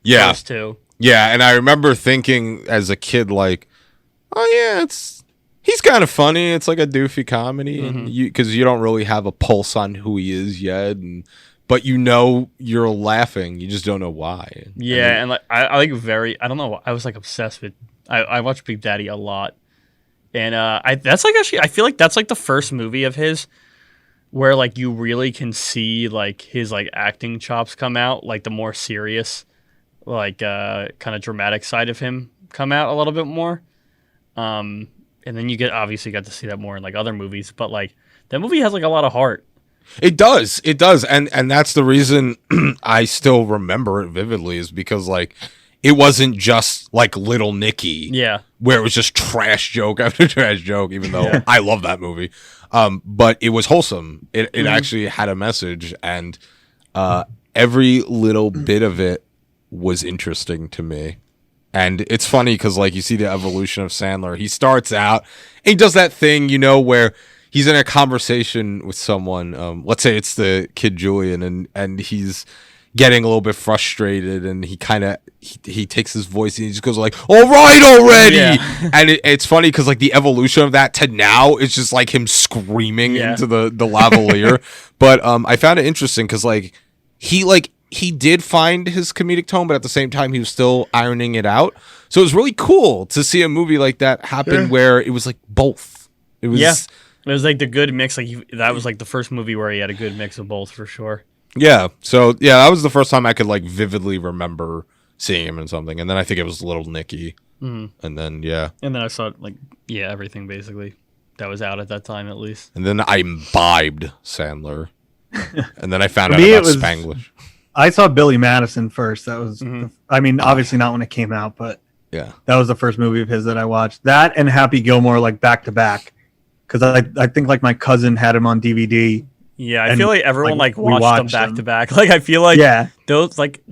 C: first two.
B: Yeah, and I remember thinking as a kid, like, oh yeah, he's kind of funny. It's like a doofy comedy, and because you don't really have a pulse on who he is yet, but you know you're laughing. You just don't know why.
C: Yeah, and like I like I don't know. I was like obsessed with. I watched Big Daddy a lot, and that's like actually I feel like that's like the first movie of his where like you really can see like his like acting chops come out, like the more serious, like kind of dramatic side of him come out a little bit more. And then you obviously got to see that more in like other movies, but like that movie has like a lot of heart.
B: It does, and that's the reason I still remember it vividly, is because like it wasn't just like Little Nicky, where it was just trash joke after trash joke. Even though I love that movie, but it was wholesome. It actually had a message, and every little bit of it was interesting to me. And it's funny because, like, you see the evolution of Sandler. He starts out, and he does that thing, you know, where he's in a conversation with someone. Let's say it's the kid Julian, and he's getting a little bit frustrated, and he kind of he takes his voice and he just goes like, "All right, already." Yeah. And it's funny because like the evolution of that to now is just like him screaming into the lavalier. But I found it interesting because like he did find his comedic tone, but at the same time, he was still ironing it out. So it was really cool to see a movie like that happen where it was like both. It was
C: it was like the good mix. Like that was like the first movie where he had a good mix of both for sure.
B: Yeah. So yeah, that was the first time I could like vividly remember seeing him in something. And then I think it was Little Nicky. And then
C: and then I saw like everything basically that was out at that time at least.
B: And then I imbibed Sandler. And then I found out about Spanglish.
D: I saw Billy Madison first. That was, I mean, obviously not when it came out, but that was the first movie of his that I watched. That and Happy Gilmore, like back to back, because I think like my cousin had him on DVD.
C: Yeah, I feel like everyone like watched them back to back. Like I feel like those like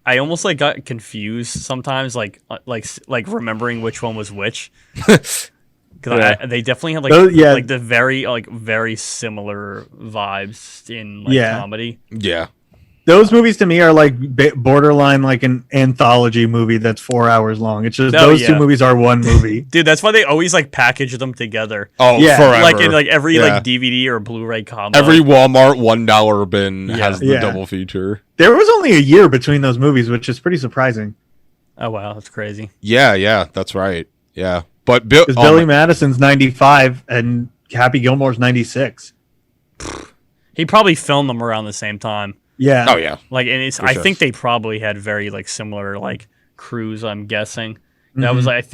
C: I almost like got confused sometimes, like remembering which one was which. Because they definitely had like the very similar vibes in like comedy.
B: Yeah.
D: Those movies to me are like borderline like an anthology movie that's 4 hours long. It's just those two movies are one movie.
C: Dude, that's why they always like package them together.
B: Oh, yeah. Forever.
C: Like in like every like DVD or Blu-ray combo.
B: Every Walmart $1 bin has the double feature.
D: There was only a year between those movies, which is pretty surprising.
C: Oh wow, that's crazy.
B: Yeah, that's right. Yeah. But
D: Because Billy Madison's 95 and Happy Gilmore's 96.
C: He probably filmed them around the same time.
D: Yeah.
B: Oh yeah.
C: Like, and it's. I think they probably had very like similar like crews. I'm guessing that was like.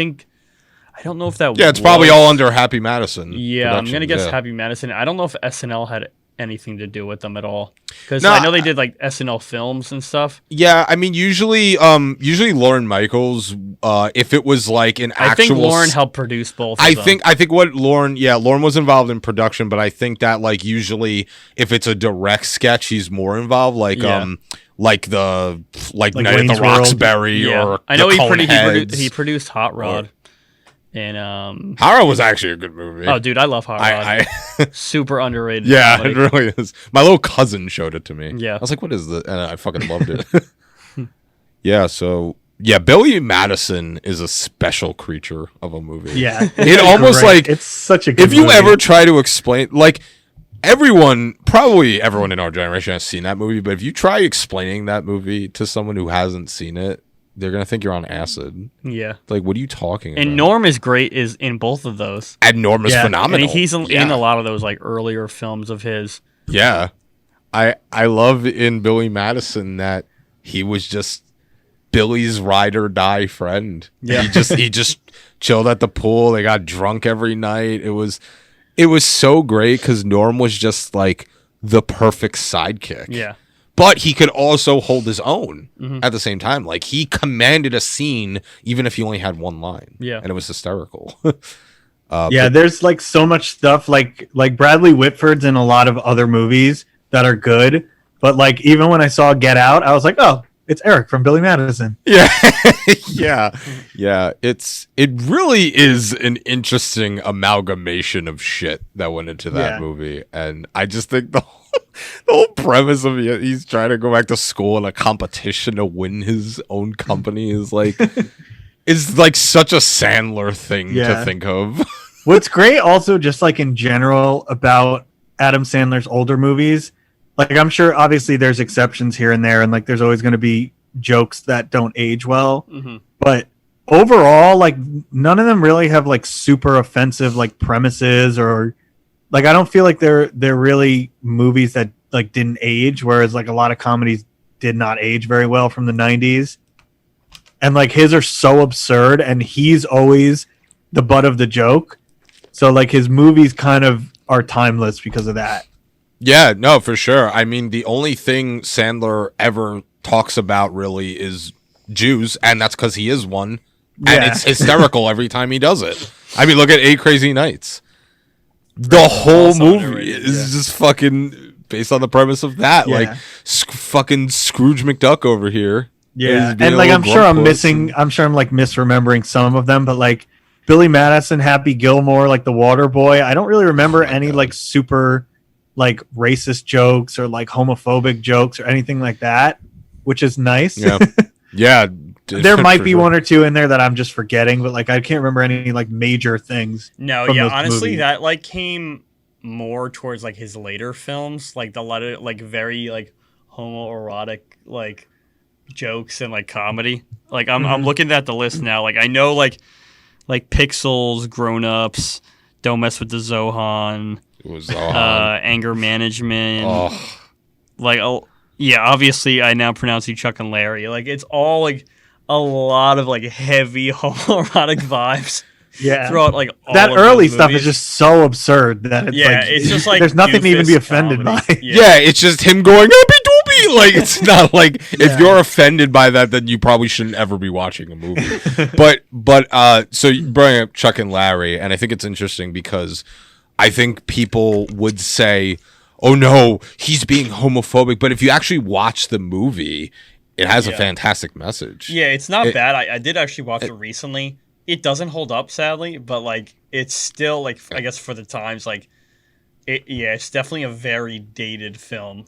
C: I don't know if that.
B: Yeah, it's probably all under Happy Madison.
C: Yeah, I'm gonna guess Happy Madison. I don't know if SNL had anything to do with them at all, because I know they did like SNL films and stuff.
B: Yeah, I mean, usually Lorne Michaels, if it was like an actual,
C: I think Lorne helped produce both.
B: I think what Lorne was involved in production, but I think that like usually if it's a direct sketch, he's more involved. Like Night at the Roxbury, or
C: I know
B: he
C: produced Hot Rod. And
B: Hot Rod was actually a good movie.
C: Oh, dude, I love Hot Rod. Super underrated.
B: Yeah,
C: comedy.
B: it really is. My little cousin showed it to me.
C: Yeah,
B: I was like, "What is this?" And I fucking loved it. Yeah. So Billy Madison is a special creature of a movie.
D: Yeah,
B: it almost
D: great.
B: like
D: it's such a good
B: if you
D: movie.
B: ever try to explain like. Probably everyone in our generation has seen that movie, but if you try explaining that movie to someone who hasn't seen it, they're gonna think you're on acid.
C: Yeah.
B: Like, what are you talking about?
C: And Norm is great is in both of those.
B: And Norm is phenomenal.
C: And he's in a lot of those like earlier films of his.
B: Yeah. I love in Billy Madison that he was just Billy's ride or die friend.
C: Yeah.
B: He just chilled at the pool. They got drunk every night. It was so great because Norm was just like the perfect sidekick.
C: Yeah.
B: But he could also hold his own at the same time. Like, he commanded a scene even if he only had one line.
C: Yeah.
B: And it was hysterical.
D: There's like so much stuff like Bradley Whitford's in a lot of other movies that are good. But like, even when I saw Get Out, I was like, oh, it's Eric from Billy Madison.
B: Yeah. Yeah. It really is an interesting amalgamation of shit that went into that movie. And I just think the whole premise of he's trying to go back to school in a competition to win his own company is like such a Sandler thing to think of.
D: What's great also just like in general about Adam Sandler's older movies, like I'm sure obviously there's exceptions here and there, and like there's always going to be jokes that don't age well, but overall like none of them really have like super offensive like premises, or like I don't feel like they're really movies that like didn't age, whereas like a lot of comedies did not age very well from the 90s. And like his are so absurd and he's always the butt of the joke. So like his movies kind of are timeless because of that.
B: Yeah, no, for sure. I mean, the only thing Sandler ever talks about really is Jews, and that's because he is one. And it's hysterical every time he does it. I mean, look at 8 Crazy Nights. The whole movie is just fucking based on the premise of that. Like, fucking Scrooge McDuck over here.
D: Yeah, and like I'm sure I'm like misremembering some of them, but like Billy Madison, Happy Gilmore, like The Water Boy, I don't really remember any like super like racist jokes or like homophobic jokes or anything like that, which is nice.
B: Yeah. Yeah.
D: There might be one or two in there that I'm just forgetting, but like I can't remember any like major things.
C: No, yeah, honestly, movies. That like came more towards like his later films, like the lot of like very like homoerotic like jokes and like comedy. Like I'm looking at the list now. Like I know like Pixels, Grown Ups, Don't Mess with the Zohan. It was Anger Management. Like obviously I now pronounce you Chuck and Larry. Like it's all like a lot of like heavy homoerotic vibes.
D: Yeah,
C: throughout like all
D: that
C: of
D: early
C: those
D: stuff
C: movies.
D: is just so absurd that it's
C: it's just like
D: there's nothing to even be offended by.
B: Yeah, it's just him going "Oopie doopie." Like it's not like if you're offended by that, then you probably shouldn't ever be watching a movie. but so you bring up Chuck and Larry, and I think it's interesting because I think people would say, "Oh no, he's being homophobic," but if you actually watch the movie, it has a fantastic message.
C: Yeah, it's not bad. I did actually watch it recently. It doesn't hold up, sadly, but like it's still like I guess for the times, like it's definitely a very dated film.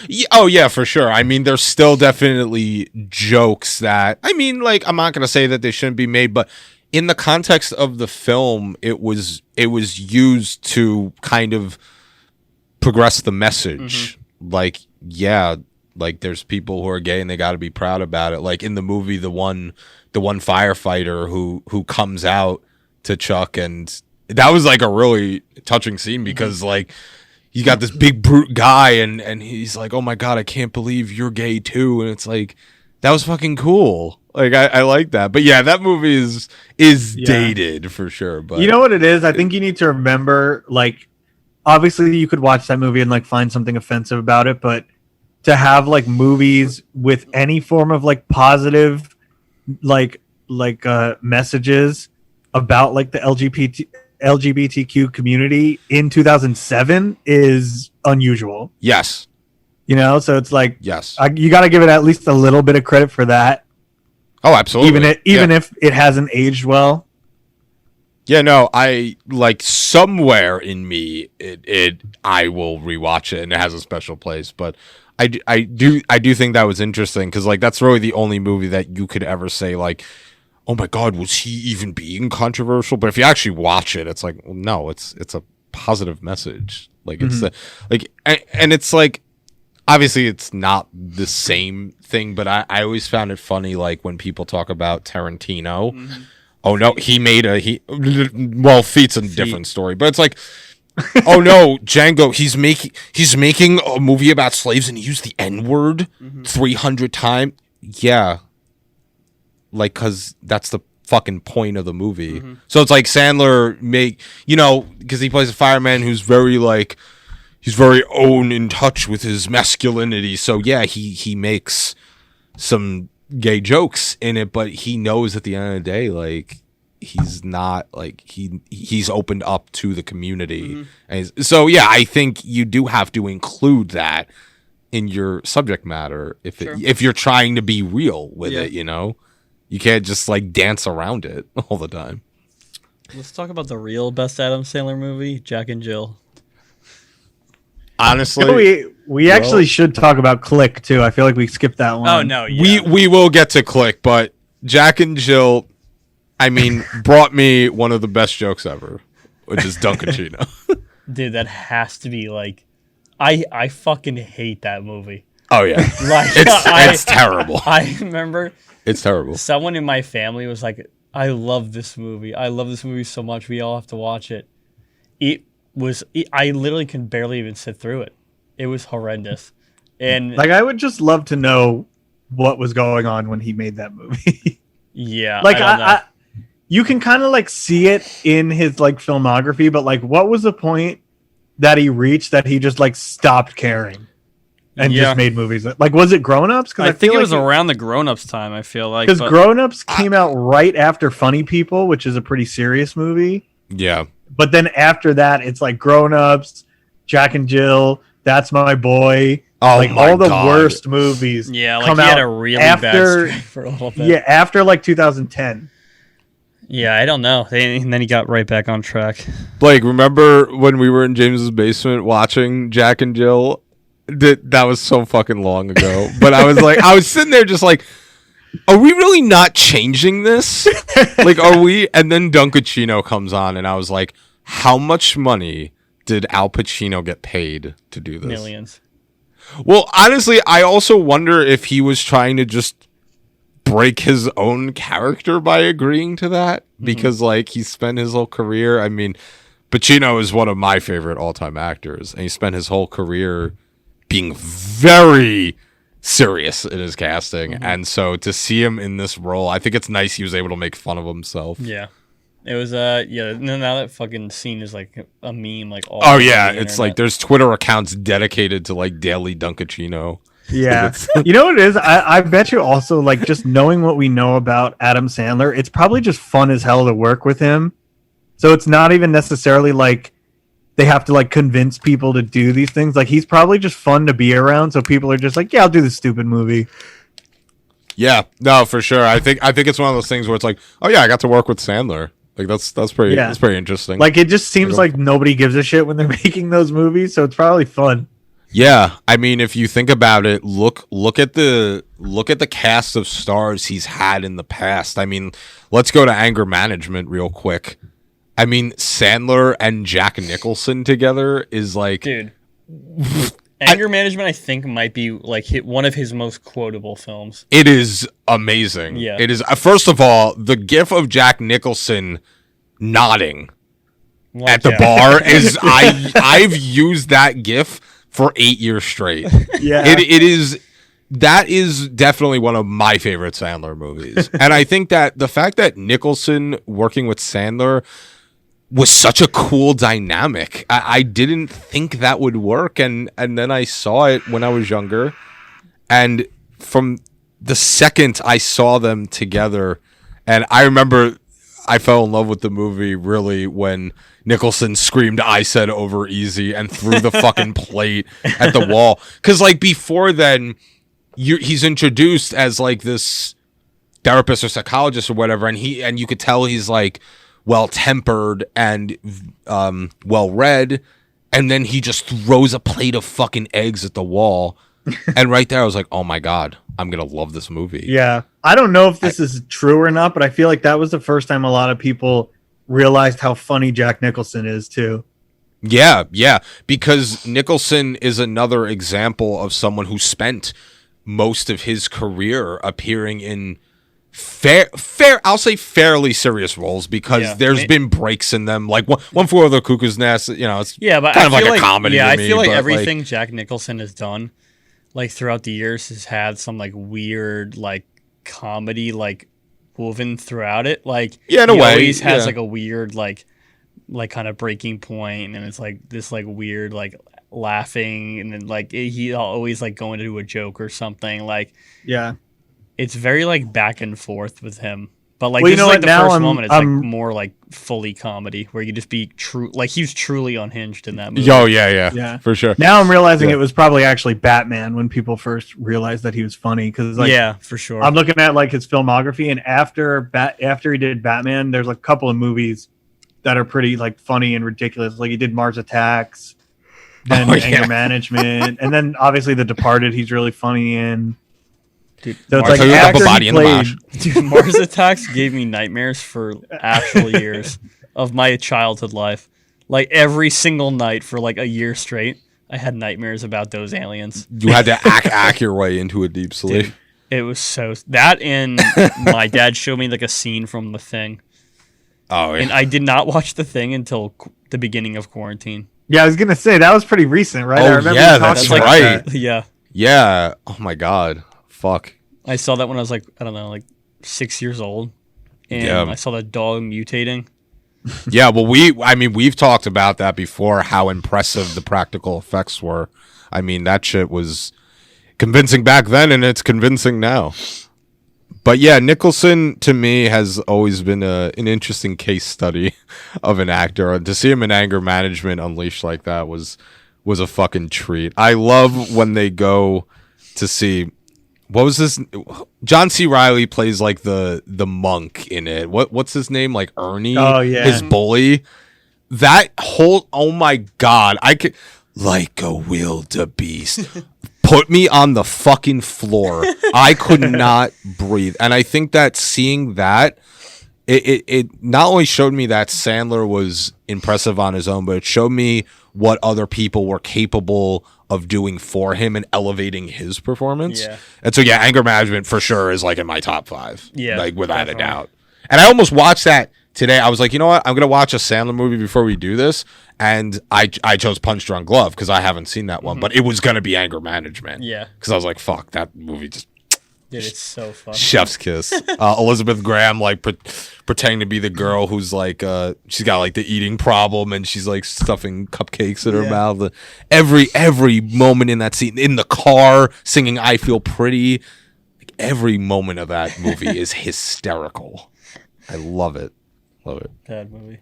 B: Yeah, oh yeah, for sure. I mean, there's still definitely jokes that I mean, like I'm not gonna say that they shouldn't be made, but in the context of the film, it was used to kind of progress the message. Like like there's people who are gay and they got to be proud about it. Like in the movie, the one firefighter who comes out to Chuck, and that was like a really touching scene because like you got this big brute guy, and he's like, oh my god, I can't believe you're gay too, and it's like that was fucking cool. Like I like that, but yeah, that movie is dated for sure. But
D: you know what it is? I think you need to remember, like, obviously you could watch that movie and like find something offensive about it, but to have like movies with any form of like positive, like messages about like the LGBTQ community in 2007 is unusual.
B: yes,
D: You know, so it's like
B: yes.
D: you got to give it at least a little bit of credit for that.
B: Oh, absolutely.
D: Even if it hasn't aged well.
B: Yeah, no, I like somewhere in me, I will rewatch it, and it has a special place. But I do think that was interesting because like that's really the only movie that you could ever say like, oh my god, was he even being controversial? But if you actually watch it, it's like, well, no, it's a positive message. Like it's and it's like. Obviously, it's not the same thing, but I always found it funny, like, when people talk about Tarantino. Mm-hmm. Oh, no, Feet's a different story, but it's like, oh, no, Django, he's making a movie about slaves and he used the N-word 300 times. Yeah. Like, because that's the fucking point of the movie. Mm-hmm. So it's like Sandler because he plays a fireman who's very, like, he's very in touch with his masculinity. So yeah, he makes some gay jokes in it, but he knows at the end of the day, like he's not like he's opened up to the community. Mm-hmm. And so yeah, I think you do have to include that in your subject matter if you're trying to be real with it. You know, you can't just like dance around it all the time.
C: Let's talk about the real best Adam Sandler movie, Jack and Jill.
B: Honestly,
D: we actually should talk about Click too. I feel like we skipped that one.
C: Oh no, yeah.
B: we will get to Click, but Jack and Jill, I mean, brought me one of the best jokes ever, which is Dunkachino.
C: Dude, that has to be like, I fucking hate that movie.
B: Oh yeah,
C: like
B: it's terrible.
C: I remember
B: it's terrible.
C: Someone in my family was like, I love this movie. I love this movie so much. We all have to watch it. I literally can barely even sit through it. It was horrendous. And
D: like I would just love to know what was going on when he made that movie.
C: Yeah.
D: Like I you can kind of like see it in his like filmography, but like what was the point that he reached that he just like stopped caring and just made movies? Like was it Grown Ups?
C: I think it was around the Grown Ups time, I feel like.
D: Because Grown Ups came out right after Funny People, which is a pretty serious movie.
B: Yeah.
D: But then after that, it's like Grown Ups, Jack and Jill, That's My Boy.
B: Oh
D: like
B: my
D: all the
B: God.
D: worst movies.
C: Yeah, like
D: come
C: he
D: out
C: had a really bad streak for a little bit.
D: Yeah, after like 2010.
C: Yeah, I don't know. And then he got right back on track.
B: Blake, remember when we were in James's basement watching Jack and Jill? That was so fucking long ago. But I was sitting there just like, are we really not changing this? Like, are we? And then Dunkachino comes on, and I was like, how much money did Al Pacino get paid to do this?
C: Millions.
B: Well, honestly, I also wonder if he was trying to just break his own character by agreeing to that. Because, like, he spent his whole career. I mean, Pacino is one of my favorite all-time actors, and he spent his whole career being very serious in his casting, and so to see him in this role, I think it's nice he was able to make fun of himself.
C: Yeah, it was now that fucking scene is like a meme, like all
B: oh yeah, it's internet. Like there's Twitter accounts dedicated to like daily Dunkachino.
D: Yeah. You know what it is? I bet you also like just knowing what we know about Adam Sandler, it's probably just fun as hell to work with him. So it's not even necessarily like they have to like convince people to do these things. Like he's probably just fun to be around. So people are just like, yeah, I'll do this stupid movie.
B: Yeah, no, for sure. I think it's one of those things where it's like, oh yeah, I got to work with Sandler. Like that's pretty that's pretty interesting.
D: Like it just seems like nobody gives a shit when they're making those movies. So it's probably fun.
B: Yeah, I mean, if you think about it, look at the cast of stars he's had in the past. I mean, let's go to Anger Management real quick. I mean, Sandler and Jack Nicholson together is like...
C: Dude. Anger Management, I think, might be like one of his most quotable films.
B: It is amazing.
C: Yeah.
B: It is. First of all, the gif of Jack Nicholson nodding
C: Like,
B: at the
C: yeah.
B: bar is I've used that GIF for 8 years straight.
D: Yeah.
B: That is definitely one of my favorite Sandler movies. And I think that the fact that Nicholson working with Sandler was such a cool dynamic. I didn't think that would work. And then I saw it when I was younger. And from the second I saw them together, and I remember I fell in love with the movie really when Nicholson screamed "I said over easy" and threw the fucking plate at the wall. Because like before then, he's introduced as like this therapist or psychologist or whatever, and you could tell he's like well-tempered and well-read, and then he just throws a plate of fucking eggs at the wall. And right there I was like, oh my god, I'm gonna love this movie.
D: Yeah. I don't know if this is true or not, but I feel like that was the first time a lot of people realized how funny Jack Nicholson is too.
B: Yeah, because Nicholson is another example of someone who spent most of his career appearing in I'll say fairly serious roles, because there's been breaks in them, like One Flew Over the Cuckoo's Nest. You know, it's
C: but
B: kind of like a comedy.
C: Yeah,
B: to
C: I
B: me,
C: feel like
B: but,
C: everything Jack Nicholson has done, like throughout the years, has had some like weird like comedy like woven throughout it. Like
B: in a
C: he
B: way,
C: always has like a weird like kind of breaking point, and it's like this like weird like laughing, and then like he always like going to do a joke or something. Like it's very like back and forth with him. But like this is like the first moment it's like more like fully comedy, where you just be true, like he was truly unhinged in that movie.
B: Oh yeah, for sure.
D: Now I'm realizing it was probably actually Batman when people first realized that he was funny, because like
C: for sure.
D: I'm looking at like his filmography, and after he did Batman, there's like a couple of movies that are pretty like funny and ridiculous. Like he did Mars Attacks, then Anger Management, and then obviously The Departed. He's really funny in.
C: Dude,
D: so it's
C: Mars
D: like after
B: body
D: he
B: in the
D: played,
B: mash.
C: Dude, Mars Attacks gave me nightmares for actual years of my childhood life. Like every single night for like a year straight, I had nightmares about those aliens.
B: You had to act your way into a deep sleep.
C: Dude, it was so that, and my dad showed me like a scene from The Thing.
B: Oh, yeah.
C: And I did not watch The Thing until the beginning of quarantine.
D: Yeah, I was gonna say that was pretty recent, right?
B: Oh,
D: I remember
B: yeah,
D: you talking
B: that's
D: about
B: right.
D: that.
B: Yeah. Oh my god. Fuck.
C: I saw that when I was like, I don't know, like 6 years old. And I saw that dog mutating.
B: Yeah, well, we've talked about that before, how impressive the practical effects were. I mean, that shit was convincing back then, and it's convincing now. But yeah, Nicholson, to me, has always been an interesting case study of an actor. And to see him in Anger Management Unleashed like that was a fucking treat. I love when they go to see... What was this? John C. Reilly plays like the monk in it. What's his name? Like Ernie?
D: Oh, yeah.
B: His bully. That whole, oh my god, I could, like a wildebeest, put me on the fucking floor. I could not breathe. And I think that seeing that, it not only showed me that Sandler was impressive on his own, but it showed me what other people were capable of doing for him and elevating his performance.
C: Yeah.
B: And so, yeah, Anger Management for sure is like in my top 5.
C: Yeah,
B: like without
C: definitely.
B: a doubt. And I almost watched that today. I was like, you know what? I'm going to watch a Sandler movie before we do this. And I chose Punch Drunk Glove because I haven't seen that one, but it was going to be Anger Management.
C: Yeah.
B: Because I was like, fuck, that movie just...
C: Dude, it's so fun.
B: Chef's kiss. Elizabeth Graham like pretending to be the girl who's like she's got like the eating problem, and she's like stuffing cupcakes in her mouth. Every moment in that scene, in the car singing "I Feel Pretty," like every moment of that movie is hysterical. I love it.
C: Bad movie.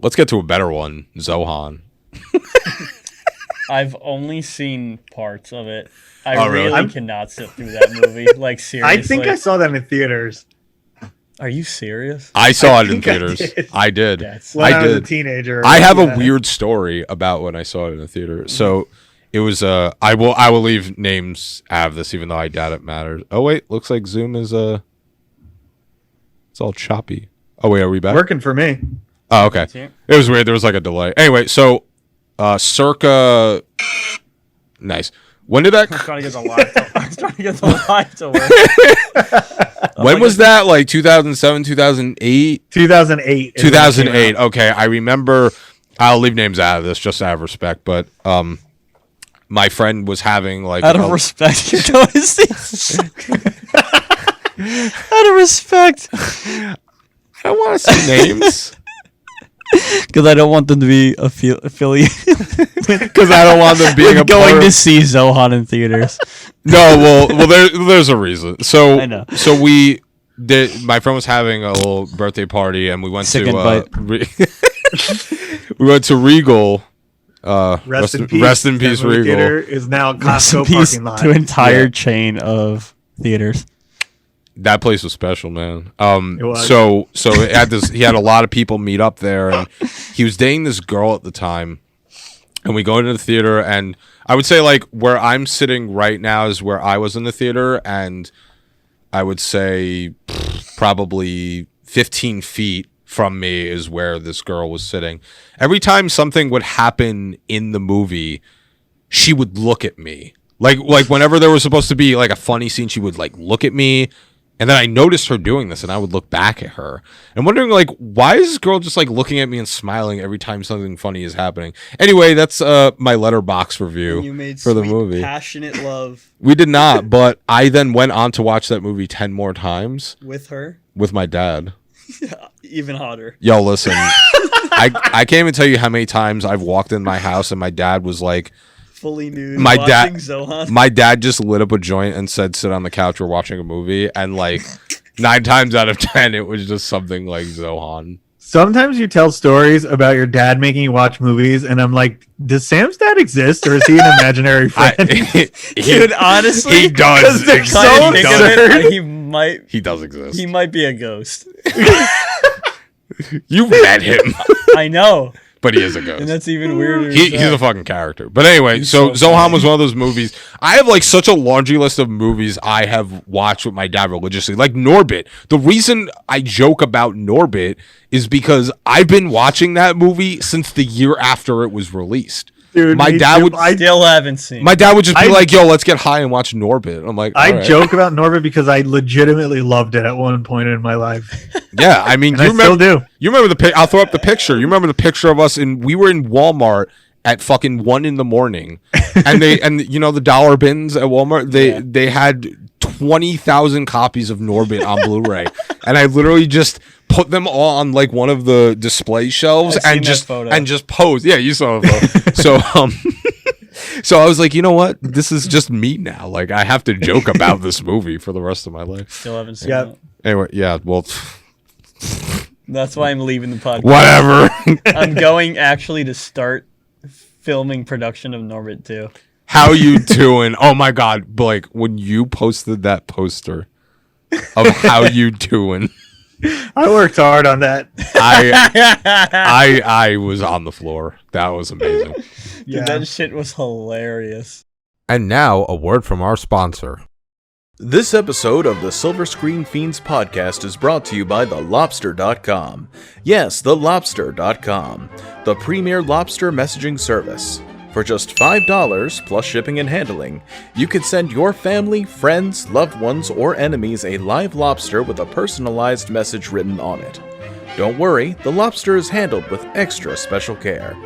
B: Let's get to a better one, Zohan.
C: I've only seen parts of it.
B: Oh, really?
C: really cannot sit through that movie. Like, seriously.
D: I think I saw that in theaters
C: Are you serious?
B: I saw it in
D: think I
B: theaters.
D: did.
B: I did.
D: when I was a teenager.
B: I have a weird story about when I saw it in the theater. So it was I will leave names out of this, even though I doubt it matters. Oh wait, looks like Zoom is it's all choppy. Oh wait, are we back?
D: working for me.
B: Oh, okay. It was weird. There was like a delay. Anyway, so circa nice. When did that?
C: I'm trying to get the live to work.
B: When was that? Like 2007, 2008?
D: 2008.
B: 2008. Okay, I remember. I'll leave names out of this just out of respect, but my friend was having like
C: out of respect, you're going to see. Out of respect,
B: I don't want to say names
C: because I don't want them to be affiliated.
B: Because I don't want them being
C: going to see Zohan in theaters.
B: No, well, there's a reason. So
C: I know.
B: So my friend was having a little birthday party, and we went we went to Regal.
D: Rest in
B: peace,
D: Regal.
B: Regal.
D: Theater is now a Costco parking lot.
C: To entire chain of theaters.
B: That place was special, man.
D: It was.
B: So it had he had a lot of people meet up there, and he was dating this girl at the time. And we go into the theater, and I would say like where I'm sitting right now is where I was in the theater, and I would say probably 15 feet from me is where this girl was sitting. Every time something would happen in the movie, she would look at me. Like whenever there was supposed to be like a funny scene, she would like look at me. And then I noticed her doing this, and I would look back at her. And wondering, like, why is this girl just, like, looking at me and smiling every time something funny is happening? Anyway, that's my Letterboxd review for the movie.
A: Passionate love.
B: We did not, but I then went on to watch that movie 10 more times.
A: With her?
B: With my dad.
A: Even hotter.
B: Yo, listen. I can't even tell you how many times I've walked in my house, and my dad was like,
A: fully nude.
B: My dad just lit up a joint and said, "Sit on the couch. We're watching a movie." And like 9 times out of 10, it was just something like Zohan.
D: Sometimes you tell stories about your dad making you watch movies, and I'm like, does Sam's dad exist, or is he an imaginary friend?
A: Dude, honestly,
B: he does.
A: So absurd. He
B: does exist.
A: He might be a ghost.
B: You met him.
A: I know.
B: But he is a ghost.
A: And that's even weirder.
B: He's a fucking character. But anyway, so Zohan was one of those movies. I have like such a laundry list of movies I have watched with my dad religiously. Like Norbit. The reason I joke about Norbit is because I've been watching that movie since the year after it was released.
D: Dude,
B: my dad would.
A: I still haven't seen.
B: My dad would just be like, "Yo, let's get high and watch Norbit." I'm like,
D: I joke about Norbit because I legitimately loved it at one point in my life.
B: Yeah, I mean,
D: I still do.
B: You remember the? I'll throw up the picture. You remember the picture of us we were in Walmart at fucking 1 a.m, and you know the dollar bins at Walmart. They had 20,000 copies of Norbit on Blu-ray, and I literally just put them all on like one of the display shelves and just pose. Yeah, you saw it. So I was like, you know what? This is just me now. Like I have to joke about this movie for the rest of my life.
A: Still haven't seen it.
B: Anyway, yeah. Well,
A: that's why I'm leaving the podcast.
B: Whatever.
A: I'm going actually to start filming production of Norbit 2.
B: How you doing? Oh my God, Blake, when you posted that poster of how you doing.
D: I worked hard on that.
B: I was on the floor. That was amazing.
A: Dude, that shit was hilarious.
B: And now, a word from our sponsor.
E: This episode of the Silver Screen Fiends podcast is brought to you by thelobster.com. Yes, thelobster.com, the premier lobster messaging service. For just $5 plus shipping and handling, you can send your family, friends, loved ones, or enemies a live lobster with a personalized message written on it. Don't worry, the lobster is handled with extra special care.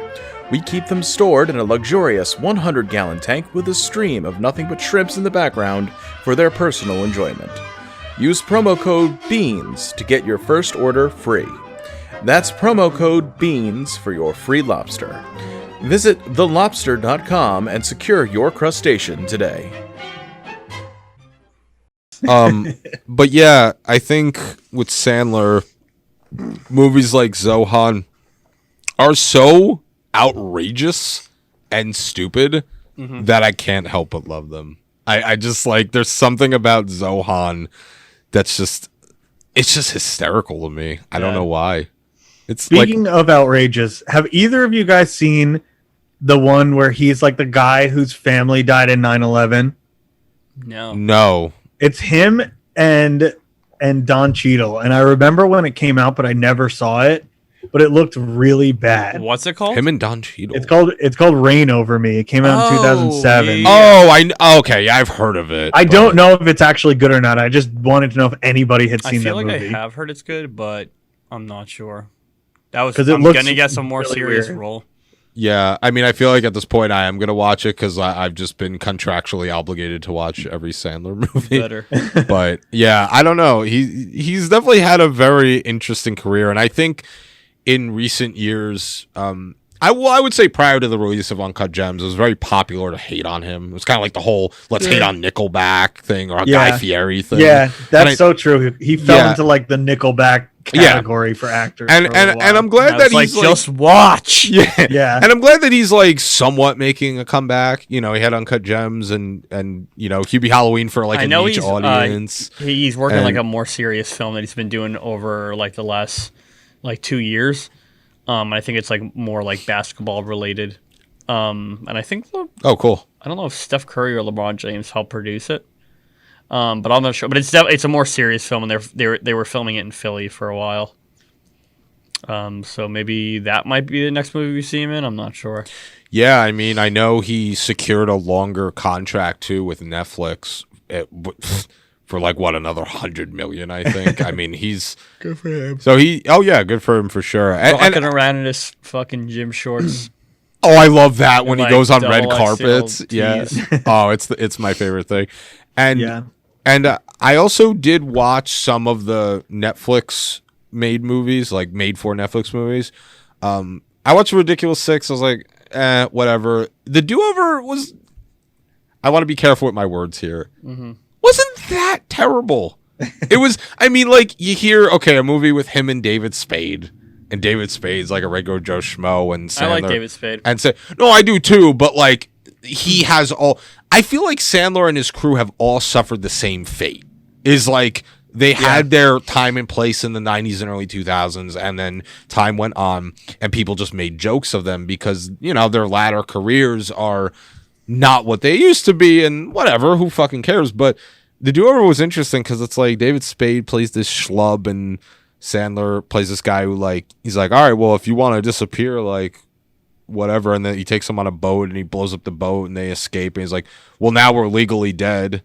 E: We keep them stored in a luxurious 100-gallon tank with a stream of nothing but shrimps in the background for their personal enjoyment. Use promo code BEANS to get your first order free. That's promo code BEANS for your free lobster. Visit thelobster.com and secure your crustacean today.
B: But yeah, I think with Sandler, movies like Zohan are so outrageous and stupid that I can't help but love them. I just like, there's something about Zohan that's just, it's just hysterical to me. I don't know why. It's
D: Speaking of outrageous, have either of you guys seen the one where he's like the guy whose family died in 9/11?
B: No.
D: It's him and Don Cheadle. And I remember when it came out, but I never saw it. but it looked really bad.
C: What's it called?
B: Him and Don Cheadle.
D: It's called Rain Over Me. It came out in 2007.
C: yeah.
B: Okay, yeah, I've heard of it.
D: I don't know if it's actually good or not. I just wanted to know if anybody had
C: I
D: seen
C: feel
D: that
C: like
D: movie.
C: I have heard it's good, but I'm not sure. That was
D: 'Cause it
C: I'm
D: looks
C: gonna get some more
D: really
C: serious
D: weird.
C: role.
B: Yeah, I mean, I feel like at this point I am gonna watch it because I've just been contractually obligated to watch every Sandler movie.
C: Better.
B: But yeah, I don't know. He's definitely had a very interesting career, and I think in recent years, I would say prior to the release of Uncut Gems, it was very popular to hate on him. It was kind of like the whole "let's hate on Nickelback" thing or Guy Fieri thing.
D: Yeah, that's
B: And
D: so true. He fell into like the Nickelback category for actors.
B: And I'm glad
C: I
B: that
C: was like,
B: he's like,
C: just watch.
B: yeah.
D: Yeah.
B: And I'm glad that he's like somewhat making a comeback. You know, he had Uncut Gems and you know, Hubie Halloween for like
C: I
B: a
C: know
B: niche
C: he's
B: audience.
C: He's working
B: And-
C: like a more serious film that he's been doing over like the last like 2 years. I think it's like more like basketball related. And I think
B: Oh, cool.
C: I don't know if Steph Curry or LeBron James helped produce it. But I'm not sure. But it's a more serious film, and they were filming it in Philly for a while. So maybe that might be the next movie we see him in. I'm not sure.
B: Yeah, I mean, I know he secured a longer contract too with Netflix for like what, another 100 million, I think. I mean, he's good for him. So good for him for sure.
C: Walking around in his fucking gym shorts.
B: Oh, I love that when he
C: like,
B: goes on red
C: double
B: carpets.
C: XL
B: Yeah.
C: tees.
B: Oh, it's my favorite thing. And
D: Yeah.
B: and I also did watch some of the Netflix made movies, like made for Netflix movies. I watched Ridiculous 6. I was like, whatever. The Do-Over was, I want to be careful with my words here.
C: Mm-hmm.
B: Wasn't that terrible. It was, I mean, like, you hear, okay, a movie with him and David Spade. And David Spade's like a regular Joe Schmo, and Sandler.
C: I like David Spade.
B: And say, no, I do too, but like, he has all, I feel like Sandler and his crew have all suffered the same fate. Is like, they had their time and place in the 90s and early 2000s, and then time went on, and people just made jokes of them because, you know, their latter careers are not what they used to be, and whatever, who fucking cares? But The Do-Over was interesting because it's like David Spade plays this schlub, and Sandler plays this guy who, like, he's like, all right, well, if you want to disappear, like, whatever, and then he takes them on a boat, and he blows up the boat, and they escape, and he's like, well, now we're legally dead,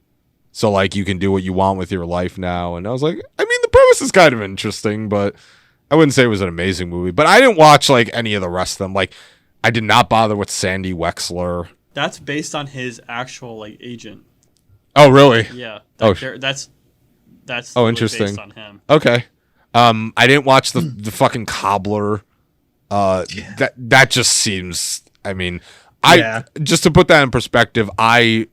B: so, like, you can do what you want with your life now. And I was like, I mean, the premise is kind of interesting, but I wouldn't say it was an amazing movie. But I didn't watch, like, any of the rest of them. Like, I did not bother with Sandy Wexler.
C: That's based on his actual like agent.
B: Oh, really?
C: Yeah.
B: Oh,
C: That's
B: Oh,
C: really
B: interesting.
C: based on him.
B: Okay. I didn't watch the fucking Cobbler. That just seems, I mean, just to put that in perspective, I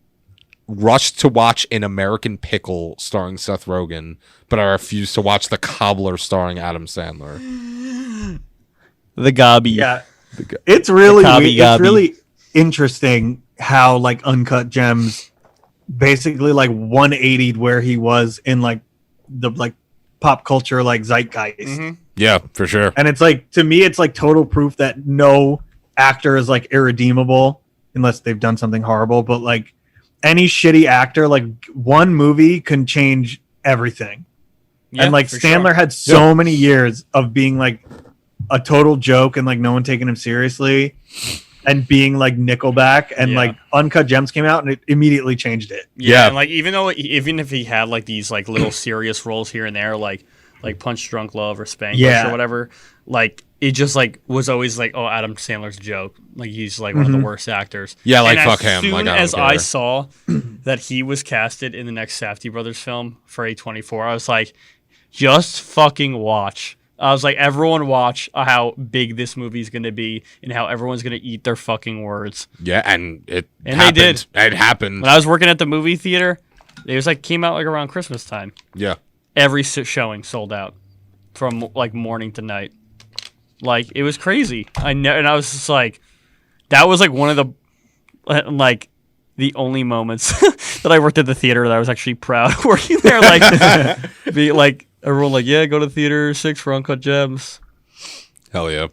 B: rushed to watch An American Pickle starring Seth Rogen, but I refused to watch The Cobbler starring Adam Sandler.
C: The Gobby.
D: Yeah. It's really
C: Cobby
D: it's
C: Gobby.
D: really interesting how like Uncut Gems basically like 180'd where he was in like the like pop culture like zeitgeist.
C: Mm-hmm.
B: Yeah, for sure.
D: And it's like, to me, it's like total proof that no actor is like irredeemable unless they've done something horrible. But like any shitty actor, like one movie can change everything.
C: Yeah,
D: and like
C: for
D: Sandler
C: sure.
D: had so many years of being like a total joke and like no one taking him seriously and being like Nickelback, and
C: Yeah.
D: like Uncut Gems came out and it immediately changed it.
B: Yeah.
C: And like even if he had like these like little serious roles here and there, like Punch Drunk Love or Spanglish
D: Yeah.
C: or whatever, like it just like was always like, oh, Adam Sandler's a joke. Like he's like one of the worst actors.
B: Yeah, like,
C: and
B: fuck
C: as
B: him.
C: Soon
B: Like, I don't
C: as I
B: care.
C: saw that he was casted in the next Safdie Brothers film for A24, I was like, just fucking watch. I was like, everyone watch how big this movie is going to be and how everyone's going to eat their fucking words.
B: Yeah, and it
C: And
B: happened.
C: they did.
B: It happened.
C: When I was working at the movie theater, it was like came out like around Christmas time.
B: Yeah.
C: Every showing sold out from like morning to night. Like it was crazy. And I was just like, that was like one of the like the only moments that I worked at the theater that I was actually proud of working there. Like, be like everyone like, yeah, go to theater 6 for Uncut Gems.
B: Hell yeah.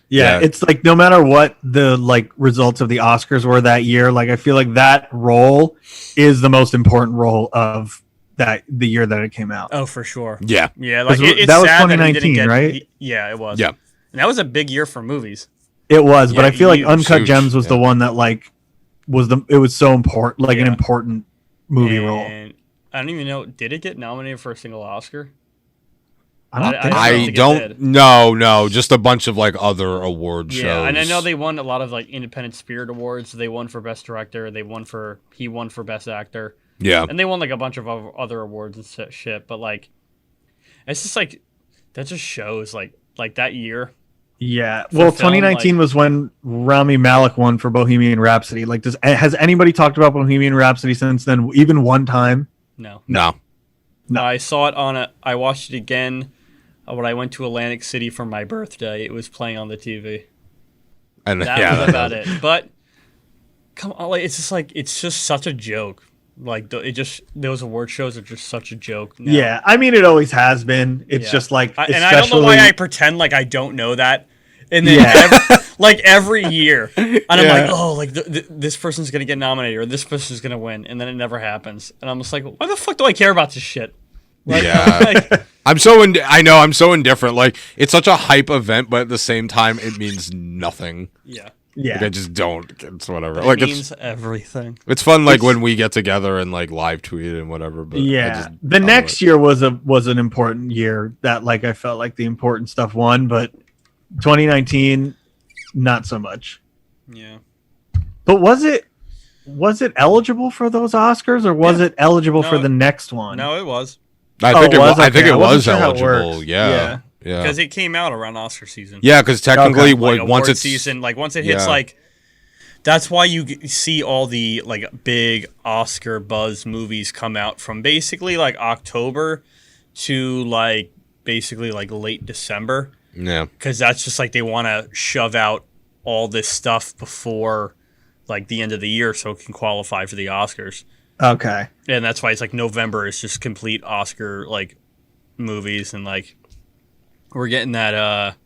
D: Yeah,
B: Yeah.
D: it's like no matter what the like results of the Oscars were that year, like I feel like that role is the most important role of the year that it came out.
C: Oh, for sure.
B: Yeah.
C: Yeah, like
D: Because
C: it's
D: that was
C: sad that he didn't
D: 2019,
C: get,
D: right?
C: yeah, it was.
B: Yeah.
C: And that was a big year for movies.
D: It was, but
C: Yeah,
D: I feel like
C: huge.
D: Uncut
B: Huge,
D: Gems was the
B: yeah.
D: one that like it was so important, like an
C: Yeah.
D: important movie role.
C: And I don't even know. Did it get nominated for a single Oscar?
D: I don't
C: I
D: think
C: don't
D: so.
C: think
B: I
C: it
B: don't.
C: did.
B: No, just a bunch of like other award shows.
C: Yeah, and I know they won a lot of like Independent Spirit Awards. They won for Best Director. He won for Best Actor.
B: Yeah,
C: And they won like a bunch of other awards and shit. But like, it's just like that just shows like that year.
D: Yeah.
C: For
D: Well,
C: film,
D: 2019 was when Rami Malek won for Bohemian Rhapsody. Like, has anybody talked about Bohemian Rhapsody since then? Even one time?
C: No.
B: no.
C: I saw it I watched it again when I went to Atlantic City for my birthday. It was playing on the TV.
B: And
C: That
B: yeah,
C: was
B: that
C: about
B: does-
C: it. But come on, like it's just such a joke. Like those award shows are just such a joke. Now.
D: Yeah. I mean, it always has been. It's
C: Yeah.
D: just like,
C: And I don't know why I pretend like I don't know that. And then every year, and I'm like, oh, like this person's gonna get nominated or this person's gonna win, and then it never happens. And I'm just like, why the fuck do I care about this shit? Like,
B: Yeah.
C: like,
B: I'm so I'm so indifferent. Like it's such a hype event, but at the same time, it means nothing.
C: yeah.
D: Yeah.
B: Like I just don't. It's whatever.
C: It
B: Like
C: means everything.
B: it's fun. Like when we get together and like live tweet and whatever. But
D: Yeah, the next year was an important year that like I felt like the important stuff won, but 2019 not so much.
C: Yeah.
D: But was it eligible for those Oscars or was it eligible for
C: No,
D: the next one?
C: No, it was
B: I
D: Oh,
B: think
D: it was?
B: I think
D: Okay, I
B: it
D: wasn't
B: was
D: sure how it
B: eligible.
D: works.
B: Yeah.
C: because it came out around Oscar season.
B: Yeah, because technically,
D: Okay.
C: Like
B: once
C: award
B: it's
C: season, like once it hits,
B: yeah.
C: like that's why you see all the like big Oscar buzz movies come out from basically like October to like basically like late December,
B: yeah,
C: because that's just like they want to shove out all this stuff before like the end of the year so it can qualify for the Oscars.
D: Okay.
C: And that's why it's like November is just complete Oscar like movies, and like we're getting that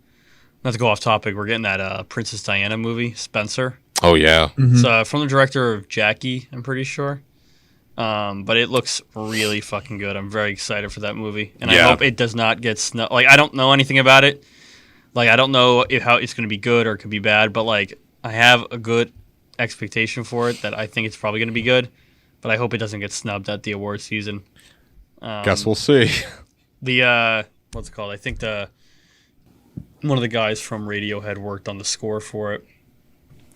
C: not to go off topic, we're getting that Princess Diana movie, Spencer.
B: oh yeah,
C: It's from the director of Jackie, I'm pretty sure. But it looks really fucking good. I'm very excited for that movie, and I
B: Yeah.
C: hope it does not get snubbed. Like I don't know anything about it. Like I don't know how it's going to be good or it could be bad, but like I have a good expectation for it that I think it's probably going to be good. But I hope it doesn't get snubbed at the award season.
B: guess we'll see.
C: The what's it called? I think one of the guys from Radiohead worked on the score for it,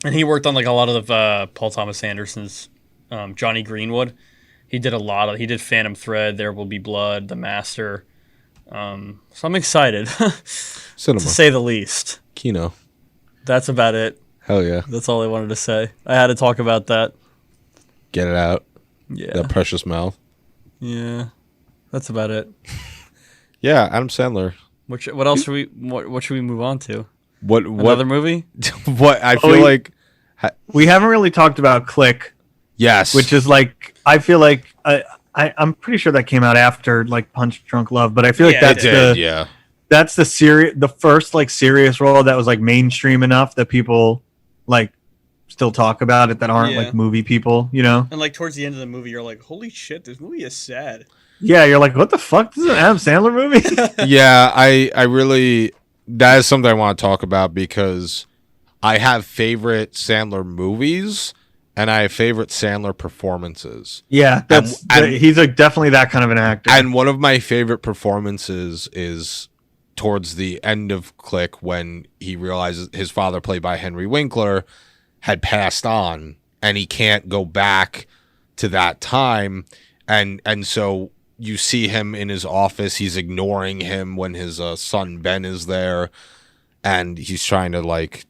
C: and he worked on like a lot of Paul Thomas Anderson's Johnny Greenwood. He did he did Phantom Thread, There Will Be Blood, The Master. So I'm excited to
B: Cinema,
C: say the least.
B: Kino,
C: That's about it.
B: hell yeah,
C: That's all I wanted to say. I had to talk about that.
B: get it out.
C: Yeah,
B: That precious mouth.
C: yeah. That's about it.
B: Yeah, Adam Sandler.
C: What else should what should we move on to?
B: What
C: Another movie?
B: what I feel
D: we-
B: like.
D: We haven't really talked about Click,
B: Yes,
D: which is like I feel like I'm pretty sure that came out after like Punch Drunk Love, but I feel like
C: Yeah, it
D: that's
B: did.
D: the
B: Yeah,
D: that's the first like serious role that was like mainstream enough that people like still talk about it that aren't
C: Yeah.
D: like movie people, you know?
C: And like towards the end of the movie, you're like, "Holy shit, this movie is sad."
D: Yeah, you're like, what the fuck? This is an Adam Sandler movie?
B: yeah. I really that is something I want to talk about because I have favorite Sandler movies and I have favorite Sandler performances.
D: Yeah, he's like definitely that kind of an actor.
B: And one of my favorite performances is towards the end of Click when he realizes his father, played by Henry Winkler, had passed on and he can't go back to that time. And so you see him in his office. He's ignoring him when his son Ben is there. And he's trying to like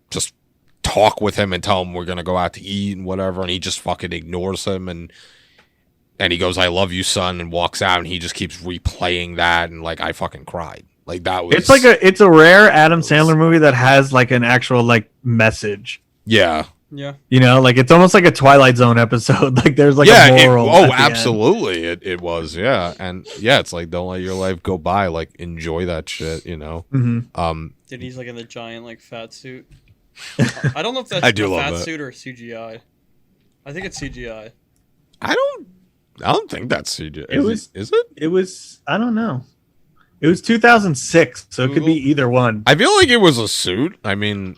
B: just talk with him and tell him we're going to go out to eat and whatever. And he just fucking ignores him. And he goes, "I love you, son," and walks out, and he just keeps replaying that, and like I fucking cried. Like that was
D: it's a rare Adam Sandler movie that has like an actual like message.
B: yeah.
C: Yeah.
D: You know, like it's almost like a Twilight Zone episode. Like there's like
B: Yeah,
D: a moral. at the end.
B: absolutely. It was, yeah. And yeah, it's like don't let your life go by, like enjoy that shit, you know.
D: Mhm.
C: Dude, he's like in the giant like fat suit. I don't know if that's
B: I do
C: a
B: love
C: fat
B: that.
C: suit or CGI. I think it's CGI.
B: I don't think that's CJ.
D: It was-
B: Is it?
D: It was I don't know. It was 2006, so it could be either one.
B: I feel like it was a suit. I mean,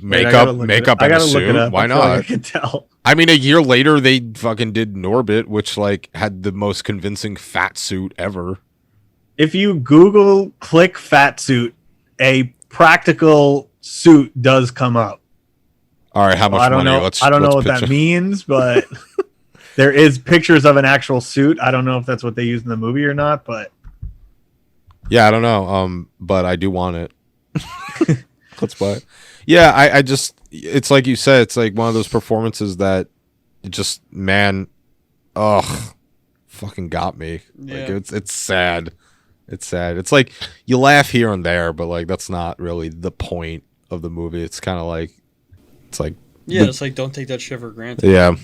D: Wait, I gotta
B: makeup,
D: I
B: and a
D: gotta look it
B: suit.
D: up.
B: Why
D: I feel like I
B: not?
D: can tell.
B: I mean, a year later, they fucking did Norbit, which like had the most convincing fat suit ever.
D: If you Google click fat suit, a practical suit does come up.
B: All right, how much
D: I don't
B: money?
D: know. I don't know what that means, but there is pictures of an actual suit. I don't know if that's what they used in the movie or not, but
B: Yeah, I don't know. But I do want it. Let's buy it. Yeah, I just, it's like you said, it's like one of those performances that it just, man, fucking got me.
C: Yeah.
B: Like it's sad. It's sad. It's like you laugh here and there, but like that's not really the point of the movie. It's kind of like, it's like,
C: Yeah, it's like don't take that shit for granted.
B: yeah,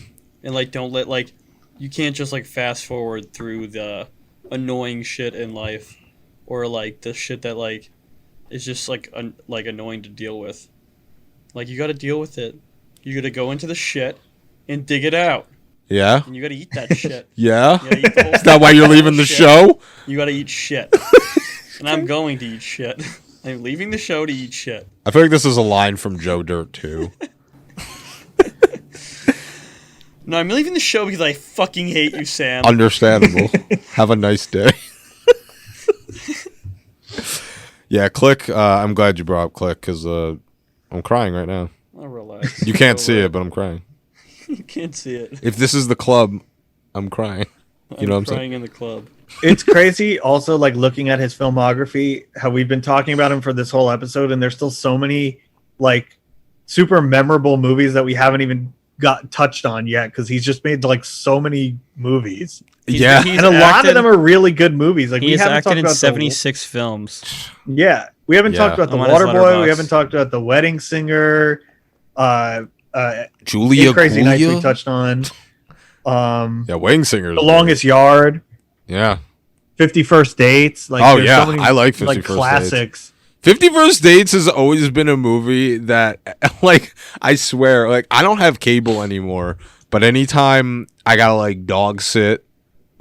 C: And like don't let like you can't just like fast forward through the annoying shit in life or like the shit that like is just like like annoying to deal with. Like you got to deal with it. You got to go into the shit and dig it out.
B: yeah,
C: And you got to eat that shit.
B: yeah.
C: You gotta eat the whole
B: Is that why you're leaving the
C: shit.
B: show?
C: You got to eat shit. And I'm going to eat shit. I'm leaving the show to eat shit.
B: I feel like this is a line from Joe Dirt too.
C: No, I'm leaving the show because I fucking hate you, Sam.
B: Understandable. Have a nice day. Yeah, Click. I'm glad you brought up Click because I'm crying right now.
C: Oh, relax.
B: You can't
C: Go
B: see
C: away.
B: it, but I'm crying.
C: You can't see it.
B: If this is the club, I'm crying. You know what I'm saying?
C: Crying in the club.
D: it's crazy. Also, like looking at his filmography, how we've been talking about him for this whole episode, and there's still so many like super memorable movies that we haven't even got touched on yet because he's just made like so many movies,
B: Yeah.
C: He's
D: and a lot
C: acted-
D: of them are really good movies. Like
C: He
D: we
C: has
D: haven't
C: acted
D: talked
C: in
D: about
C: 76 films.
D: Yeah, we haven't
B: Yeah.
D: talked about The
C: I'm on his
D: Waterboy. We
C: Letterboxd.
D: haven't talked about The Wedding Singer.
B: Julia
D: Crazy Nights we
B: Julia?
D: touched on.
B: Yeah, Wedding Singers.
D: The Longest Yard,
B: Yeah.
D: 51st Dates. Like,
B: Oh,
D: there's
B: yeah,
D: so many,
B: I like 51st Dates.
D: classics.
B: 50 First Dates has always been a movie that, like, I swear, like, I don't have cable anymore, but anytime I gotta, like, dog sit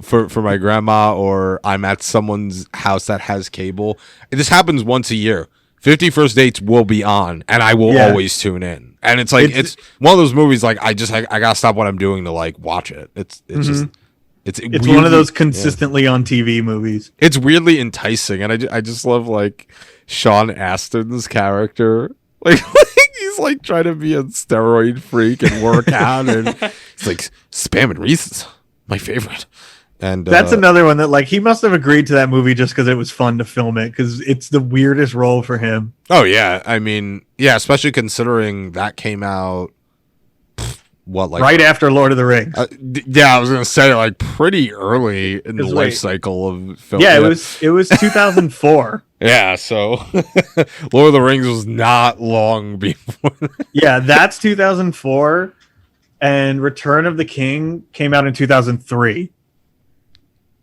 B: for my grandma or I'm at someone's house that has cable, this happens once a year. 50 First Dates will be on, and I will
D: Yeah.
B: always tune in. And it's like, it's one of those movies, like, I gotta stop what I'm doing to, like, watch it. It's just, it's
D: It's one
B: weirdly-
D: of those
B: yeah.
D: consistently on TV movies.
B: It's weirdly enticing, and I just love like Sean Astin's character. Like he's like trying to be a steroid freak and work out, and he's like Spam and Reese's my favorite. And
D: That's another one that like he must have agreed to that movie just because it was fun to film it because it's the weirdest role for him.
B: oh yeah, I mean yeah, especially considering that came out what like
D: Right after Lord of the Rings.
B: yeah, I was gonna say like pretty early in the
D: 'Cause
B: life
D: wait.
B: cycle of film.
D: Yeah, it was 2004.
B: Yeah, so Lord of the Rings was not long before.
D: Yeah, that's 2004, and Return of the King came out in 2003.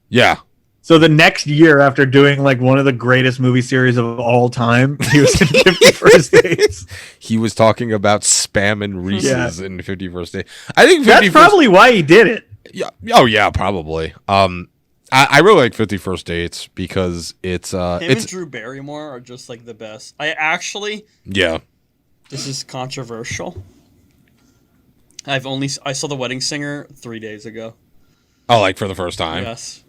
B: Yeah.
D: So the next year, after doing like one of the greatest movie series of all time, he was in 51st Dates.
B: He was talking about Spam and Reese's
D: Yeah.
B: in 51st Day. I think 51st
D: That's probably why he did it.
B: yeah. Oh yeah, probably. I really like 51st Dates because it's
C: Him and
B: it's
C: Drew Barrymore are just like the best. I actually,
B: yeah.
C: this is controversial. I saw The Wedding Singer 3 days ago.
B: Oh, like for the first time.
C: Yes.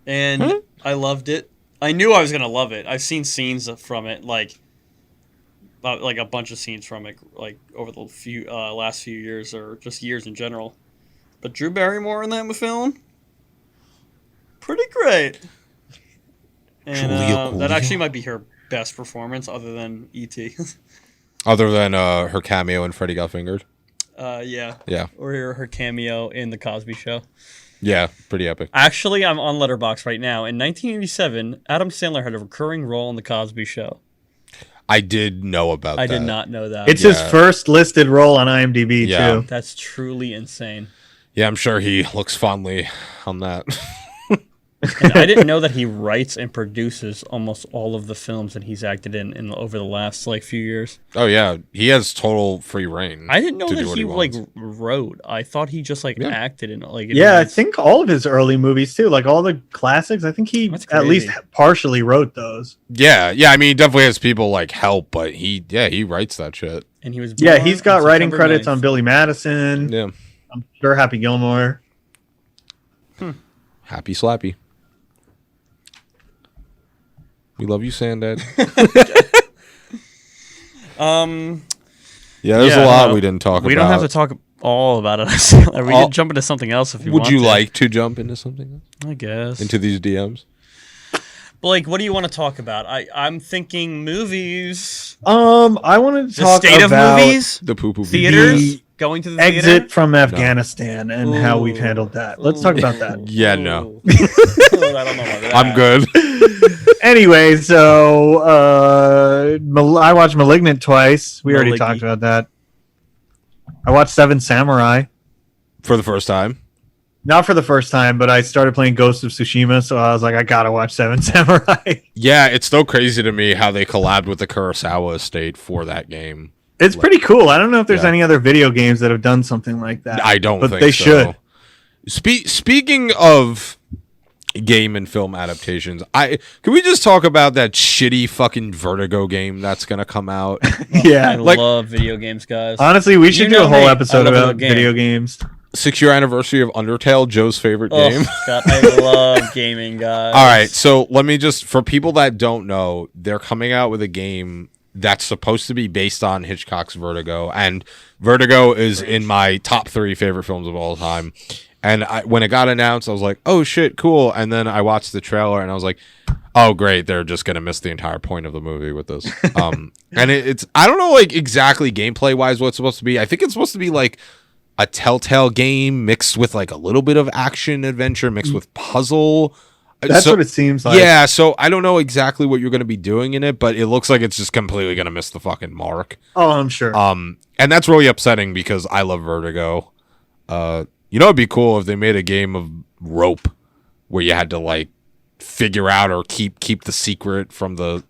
C: And I loved it. I knew I was gonna love it. I've seen scenes from it, like a bunch of scenes from it, like over the last few years or just years in general. But Drew Barrymore in that film, pretty great. And
B: Julia
C: that actually might be her best performance, other than E.T.
B: Other than her cameo in Freddy Got Fingered.
C: Yeah.
B: Yeah.
C: Or her cameo in The Cosby Show.
B: Yeah, pretty epic.
C: Actually, I'm on Letterboxd right now. In 1987, Adam Sandler had a recurring role in The Cosby Show.
B: I did know about that.
C: I did not know that.
D: It's his
B: Yeah.
D: first listed role on IMDb
B: Yeah.
D: too.
C: That's truly insane.
B: Yeah, I'm sure he looks fondly on that.
C: And I didn't know that he writes and produces almost all of the films that he's acted in over the last like few years.
B: Oh yeah, he has total free reign.
C: I didn't know
B: to
C: that
B: do what
C: he like
B: wants.
C: wrote. I thought he just like acted in like.
D: Yeah, I think all of his early movies too, like all the classics. I think he
C: That's
D: at least
C: crazy.
D: partially wrote those.
B: Yeah. I mean, he definitely has people like help, but he writes that shit.
C: And he was.
D: Yeah,
C: born
D: he's got
C: on
D: writing
C: September
D: credits
C: 9th.
D: on Billy Madison.
B: Yeah,
D: I'm sure Happy Gilmore.
B: happy slappy. We love you, Sandaddy. Yeah, there's
C: Yeah,
B: a lot
C: no,
B: we didn't talk about.
C: We don't have to talk all about it. We
B: All-
C: could jump into something else if you
B: Would
C: want.
B: you
C: to.
B: like to jump into something else?
C: I guess.
B: Into these DMs?
C: Blake, what do you want to talk about? I'm thinking movies.
D: I wanted to
C: The
D: talk
C: state of
D: about
C: movies.
B: The poo poo
C: Theaters.
D: The
C: Going to the
D: exit
C: theater.
D: from Afghanistan and how we've
C: Ooh.
D: handled that. Let's talk about that.
B: Yeah, no.
C: Ooh. I don't know about that.
B: I'm good.
D: Anyway, so I watched Malignant twice. We already
C: Maligny.
D: talked about that. I watched Seven Samurai.
B: For the first time.
D: Not for the first time, but I started playing Ghost of Tsushima, so I was like, I gotta watch Seven Samurai.
B: Yeah, it's so crazy to me how they collabed with the Kurosawa estate for that game.
D: It's pretty cool. I don't know if there's
B: Yeah.
D: any other video games that have done something like that.
B: I don't
D: but
B: think
D: they
B: so.
D: should.
B: Speaking of game and film adaptations, can we just talk about that shitty fucking Vertigo game that's gonna come out?
D: Yeah.
C: I
B: like-
C: love video games, guys.
D: Honestly, we should
C: You
D: do a
C: know
D: whole
C: me. I
D: episode
C: love a
D: about
C: good game.
D: video games.
B: 6-year anniversary of Undertale, Joe's favorite
C: Oh,
B: game.
C: God, I love gaming, guys.
B: All right, so let me just, for people that don't know, they're coming out with a game that's supposed to be based on Hitchcock's Vertigo, and Vertigo is in my top 3 favorite films of all time. And when it got announced, I was like, oh shit, cool. And then I watched the trailer and I was like, oh great, they're just gonna miss the entire point of the movie with this. And it's I don't know like exactly gameplay wise what it's supposed to be. I think it's supposed to be like a Telltale game mixed with like a little bit of action adventure mixed with puzzle.
D: That's what it seems like.
B: Yeah, so I don't know exactly what you're going to be doing in it, but it looks like it's just completely going to miss the fucking mark.
D: Oh, I'm sure.
B: And that's really upsetting because I love Vertigo. You know, it'd be cool if they made a game of Rope where you had to like figure out or keep the secret from the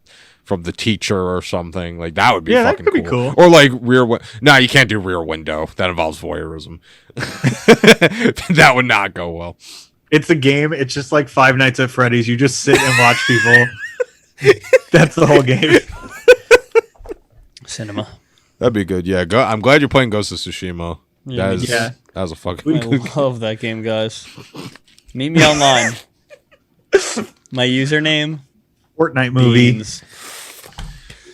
B: teacher or something. Like that would be
D: Yeah, that
B: fucking
D: could be
B: cool.
D: cool.
B: Or like No, you can't do Rear Window. That involves voyeurism. That would not go well.
D: It's a game. It's just like Five Nights at Freddy's. You just sit and watch people. That's the whole game.
C: Cinema.
B: That'd be good. Yeah, I'm glad you're playing Ghost of Tsushima.
C: Yeah,
B: That was a fucking.
C: I love that game, guys. Meet me online. My username.
D: Fortnite movie.
C: Beans.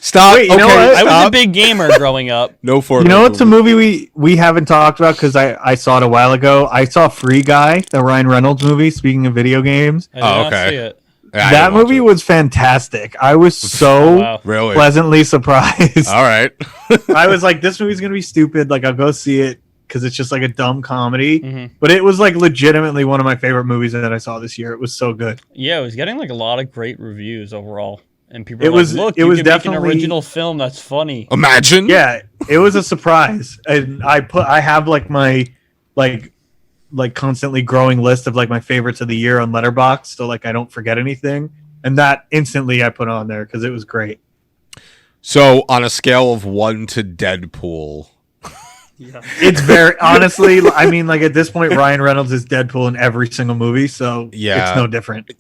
B: Stop.
D: Wait, you know what?
C: I was a
D: Stop.
C: big gamer growing up.
B: No Fortnite.
D: You know what's a
B: movie.
D: movie we haven't talked about because I saw it a while ago? I saw Free Guy, the Ryan Reynolds movie, speaking of video games.
C: I did not
B: okay.
C: see it.
B: Yeah, I
D: That
B: didn't watch
D: movie
B: it.
D: was fantastic. I was so
C: Wow.
B: Really.
D: pleasantly surprised.
B: All right.
D: I was like, this movie's going to be stupid. Like, I'll go see it because it's just like a dumb comedy.
C: Mhm.
D: But it was like legitimately one of my favorite movies that I saw this year. It was so good.
C: Yeah, it was getting like a lot of great reviews overall, and people
D: It
C: were
D: was-
C: like, "Look,
D: it
C: you
D: was
C: can make an
D: definitely-
C: original film that's funny."
B: Imagine.
D: Yeah, it was a surprise. And I have like my like constantly growing list of like my favorites of the year on Letterboxd, so like I don't forget anything. And that instantly I put on there because it was great.
B: So on a scale of 1 to Deadpool.
D: It's very honestly, I mean, like at this point, Ryan Reynolds is Deadpool in every single movie, so
B: Yeah.
D: it's no different.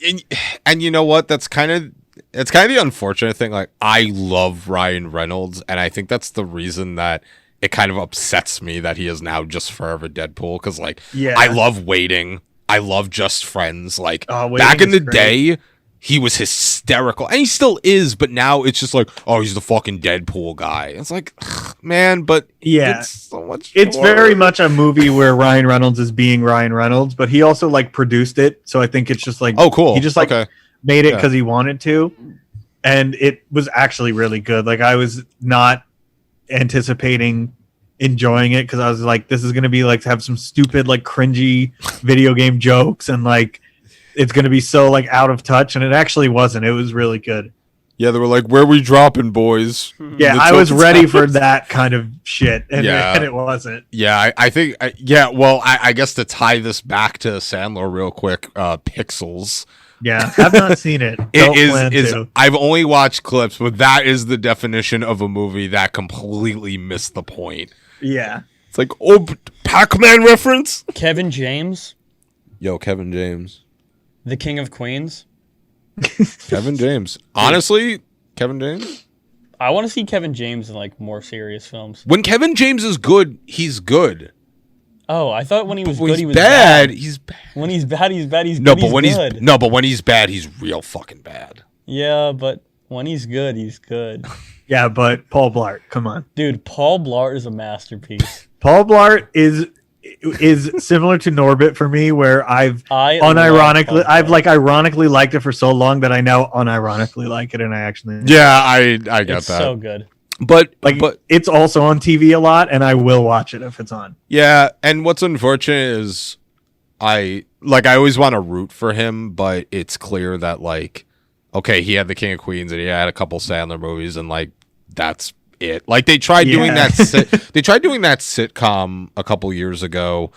B: And you know what? It's kind of the unfortunate thing. Like I love Ryan Reynolds, and I think that's the reason that it kind of upsets me that he is now just forever Deadpool. Because like,
D: Yeah.
B: I love Waiting. I love Just Friends. Like
D: Oh, Waiting
B: back in
D: is
B: the
D: great.
B: day, he was hysterical, and he still is. But now it's just like, oh, he's the fucking Deadpool guy. It's like, ugh, man, but
D: Yeah.
B: it's so much.
D: It's
B: more.
D: very much a movie where Ryan Reynolds is being Ryan Reynolds, but he also like produced it, so I think it's just like
B: Oh, cool.
D: He just like
B: okay.
D: made it
B: Yeah.
D: because he wanted to, and it was actually really good. Like I was not anticipating enjoying it because I was like, this is gonna be like have some stupid like cringy video game jokes and like it's gonna be so like out of touch, and it actually wasn't. It was really good.
B: Yeah, they were like, "Where we dropping, boys?"
D: Yeah,
B: The
D: I was
B: Tilted
D: ready
B: Towers.
D: for that kind of shit, and,
B: Yeah.
D: and it wasn't.
B: Yeah, I think. I guess to tie this back to Sandler real quick, Pixels.
D: Yeah, I've not seen it.
B: It
D: Don't plan
B: is.
D: to.
B: I've only watched clips, but that is the definition of a movie that completely missed the point.
D: Yeah.
B: It's like, oh, Pac-Man reference.
C: Kevin James,
B: Yo, Kevin James.
C: the King of Queens.
B: Kevin James. Honestly, Kevin James.
C: I want to see Kevin James in like more serious films.
B: When Kevin James is good, he's good.
C: Oh, I thought when he was
B: When
C: good,
B: he's
C: he was
B: bad,
C: bad.
B: he's bad.
C: When he's bad, he's bad. He's
B: No,
C: good,
B: but
C: he's
B: when
C: good.
B: he's bad, he's real fucking bad.
C: Yeah, but when he's good, he's good.
D: Yeah, but Paul Blart, come on.
C: Dude, Paul Blart is a masterpiece.
D: Paul Blart is similar to Norbit for me, where I've
C: I love
D: unironically,
C: Paul
D: I've
C: Blart.
D: like ironically liked it for so long that I now unironically like it, and I actually
B: Yeah, I get
C: It's
B: that.
C: so good.
B: but
D: like. It's also on TV a lot, and I will watch it if it's on.
B: yeah, and what's unfortunate is I always want to root for him, but it's clear that like, okay, he had the King of Queens and he had a couple Sandler movies, and like that's it. Like they tried doing
D: Yeah.
B: they tried doing that sitcom a couple years ago.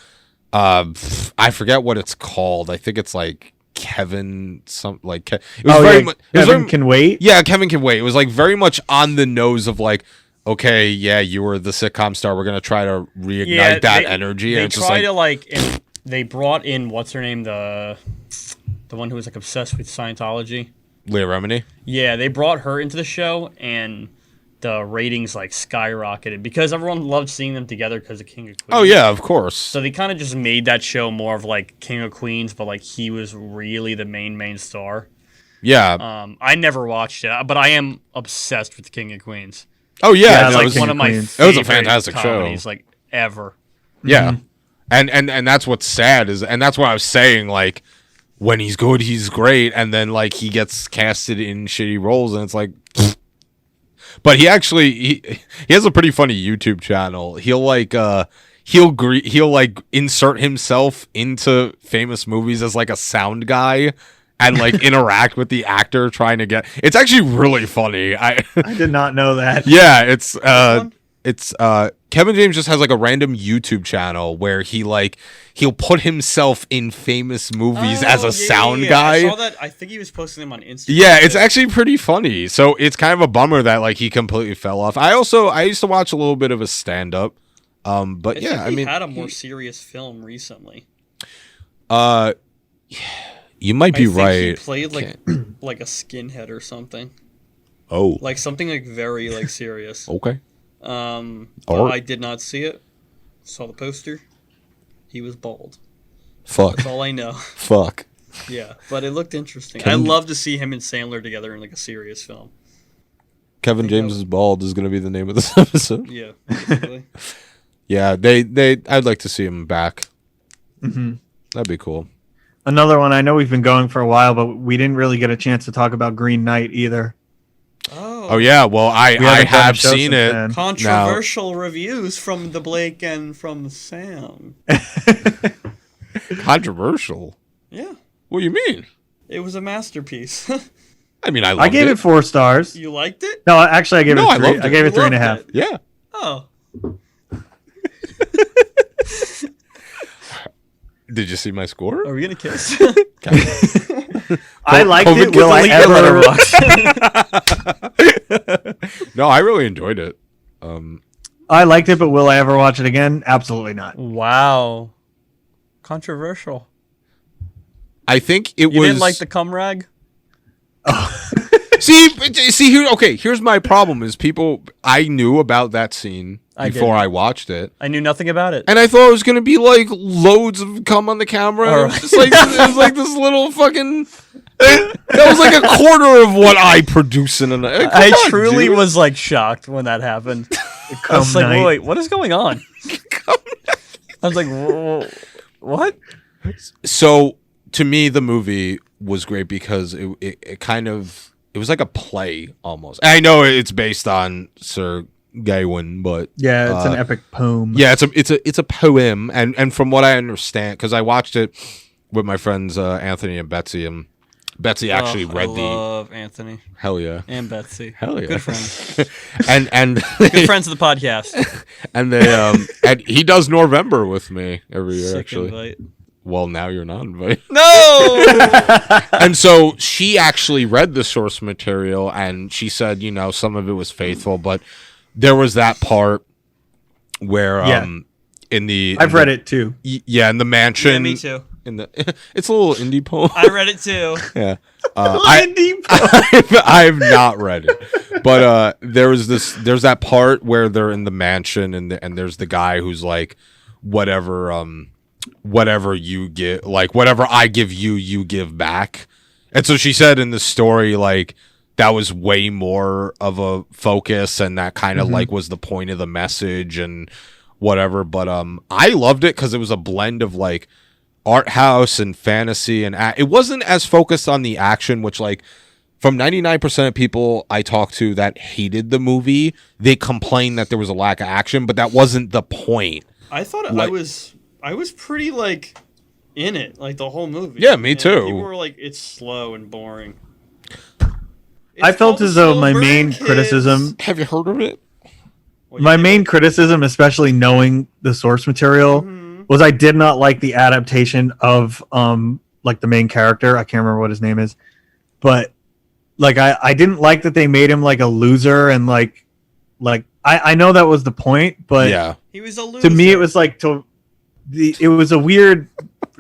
B: I forget what it's called. I think it's like Kevin some like it was very much. It was
D: Kevin
B: very,
D: Can Wait.
B: yeah, Kevin Can Wait. It was like very much on the nose of like, okay, yeah, you were the sitcom star. We're gonna try to reignite that energy.
C: They
B: And it's just
C: try
B: like,
C: to like. They brought in what's her name, the one who was like obsessed with Scientology.
B: Leah Remini.
C: Yeah, they brought her into the show, and the ratings like skyrocketed because everyone loved seeing them together because of King of Queens.
B: Oh yeah, of course.
C: So they kind of just made that show more of like King of Queens, but like he was really the main star.
B: Yeah.
C: I never watched it, but I am obsessed with King of Queens.
B: Oh yeah,
D: Yeah,
B: that
C: It's like
B: was
D: King
C: one
D: of
C: of my
D: Queens.
B: It was a
C: favorite
B: fantastic show.
C: comedies, like ever.
B: yeah. And that's what's sad is, and that's what I was saying. Like when he's good, he's great, and then like he gets casted in shitty roles, and it's like. But he actually he has a pretty funny YouTube channel. He'll like he'll like insert himself into famous movies as like a sound guy and like interact with the actor trying to get. It's actually really funny.
D: I did not know that.
B: Yeah, it's Kevin James just has like a random YouTube channel where he'll put himself in famous movies as a sound guy.
C: I saw that. I think he was posting them on Instagram.
B: Yeah, it's actually pretty funny. So it's kind of a bummer that like he completely fell off. I used to watch a little bit of his stand up. But yeah, I mean
C: he had a more serious film recently.
B: you might be
C: I think
B: right.
C: He played like a skinhead or something.
B: Oh.
C: Like something like very like serious.
B: Okay.
C: But
B: Or-
C: I did not see it. Saw the poster. He was bald.
B: Fuck.
C: That's all I know.
B: Fuck.
C: Yeah, but it looked interesting.
B: Kevin-
C: I'd love to see him and Sandler together in like a serious film.
B: Kevin James is bald is going to be the name of this episode.
C: Yeah, basically.
B: Yeah, I'd like to see him back.
D: Mm-hmm.
B: That'd be cool.
D: Another one. I know we've been going for a while, but we didn't really get a chance to talk about Green Knight either.
B: Oh yeah, well I
D: We haven't done a
B: have
D: show
B: seen
D: since
B: it.
D: then.
C: Controversial reviews from the Blake and from Sam.
B: Controversial.
C: Yeah,
B: What do you mean?
C: it was a masterpiece.
B: I mean, I
D: I gave it 4 stars.
C: You liked it?
D: No, actually, I gave
B: No, I
D: it 3.
B: loved
D: I
B: it.
D: gave it
C: You
D: 3.5.
C: loved it.
B: Yeah.
C: Oh,
B: Did you see my score?
C: are we gonna kiss?
D: I liked
B: COVID
D: it. Will I
C: Delete your
D: ever?
C: letterbox.
B: No, I really enjoyed it.
D: I liked it, but will I ever watch it again? Absolutely not.
C: Wow, controversial.
B: I think it
C: You
B: was.
C: didn't like the cum rag?
B: see here. Okay, here's my problem: is people. I knew about that scene
C: I
B: before
C: didn't.
B: I watched it,
C: I knew nothing about it.
B: and I thought it was gonna be like loads of cum on the camera.
C: All
B: It was just like it was like this little fucking. That was like a quarter of what I produce in a night.
C: I truly was like shocked when that happened. I
D: Cum
C: was like,
D: Knight.
C: wait, what is going on? I was like, what?
B: So to me, the movie was great because it kind of it was like a play almost. I know it's based on Sir Gawain, but
D: Yeah, it's an epic poem.
B: yeah, it's a poem, and from what I understand, because I watched it with my friends Anthony and Betsy, and Betsy actually read
C: I love Anthony
B: hell yeah.
C: and Betsy.
B: Hell yeah.
C: Good friends.
B: and
C: Good friends of the podcast.
B: and they and he does November with me every year
C: Sick
B: actually.
C: invite.
B: Well, now you're not invited.
C: No!
B: And so she actually read the source material and she said, you know, some of it was faithful, but there was that part where
D: I've read it too.
B: In the mansion.
C: Yeah, me too.
B: In the it's a little indie poem.
C: I read it too.
B: Yeah.
D: Indie
B: I've not read it. But there's that part where they're in the mansion and there's the guy who's like whatever you get, like whatever I give you, you give back. And so she said in the story, like that was way more of a focus and that kind of like was the point of the message and whatever. But I loved it because it was a blend of like art house and fantasy and it wasn't as focused on the action, which like from 99% of people I talked to that hated the movie, they complained that there was a lack of action, but that wasn't the point.
C: I thought
B: Like-
C: I was pretty like in it, like the whole movie.
B: Yeah, me
C: And
B: too.
C: People were like, it's slow and boring.
D: I
C: It's
D: felt
C: called
D: as though
C: Slow
D: my
C: Burn
D: main
C: Kids.
D: criticism,
B: Have you heard of it?
C: Well,
D: my
C: you
D: main criticism, especially knowing the source material, was I did not like the adaptation of like the main character. I can't remember what his name is, but like I didn't like that they made him like a loser and like I know that was the point, but
B: Yeah.
C: He was a loser.
D: to me it was like it was a weird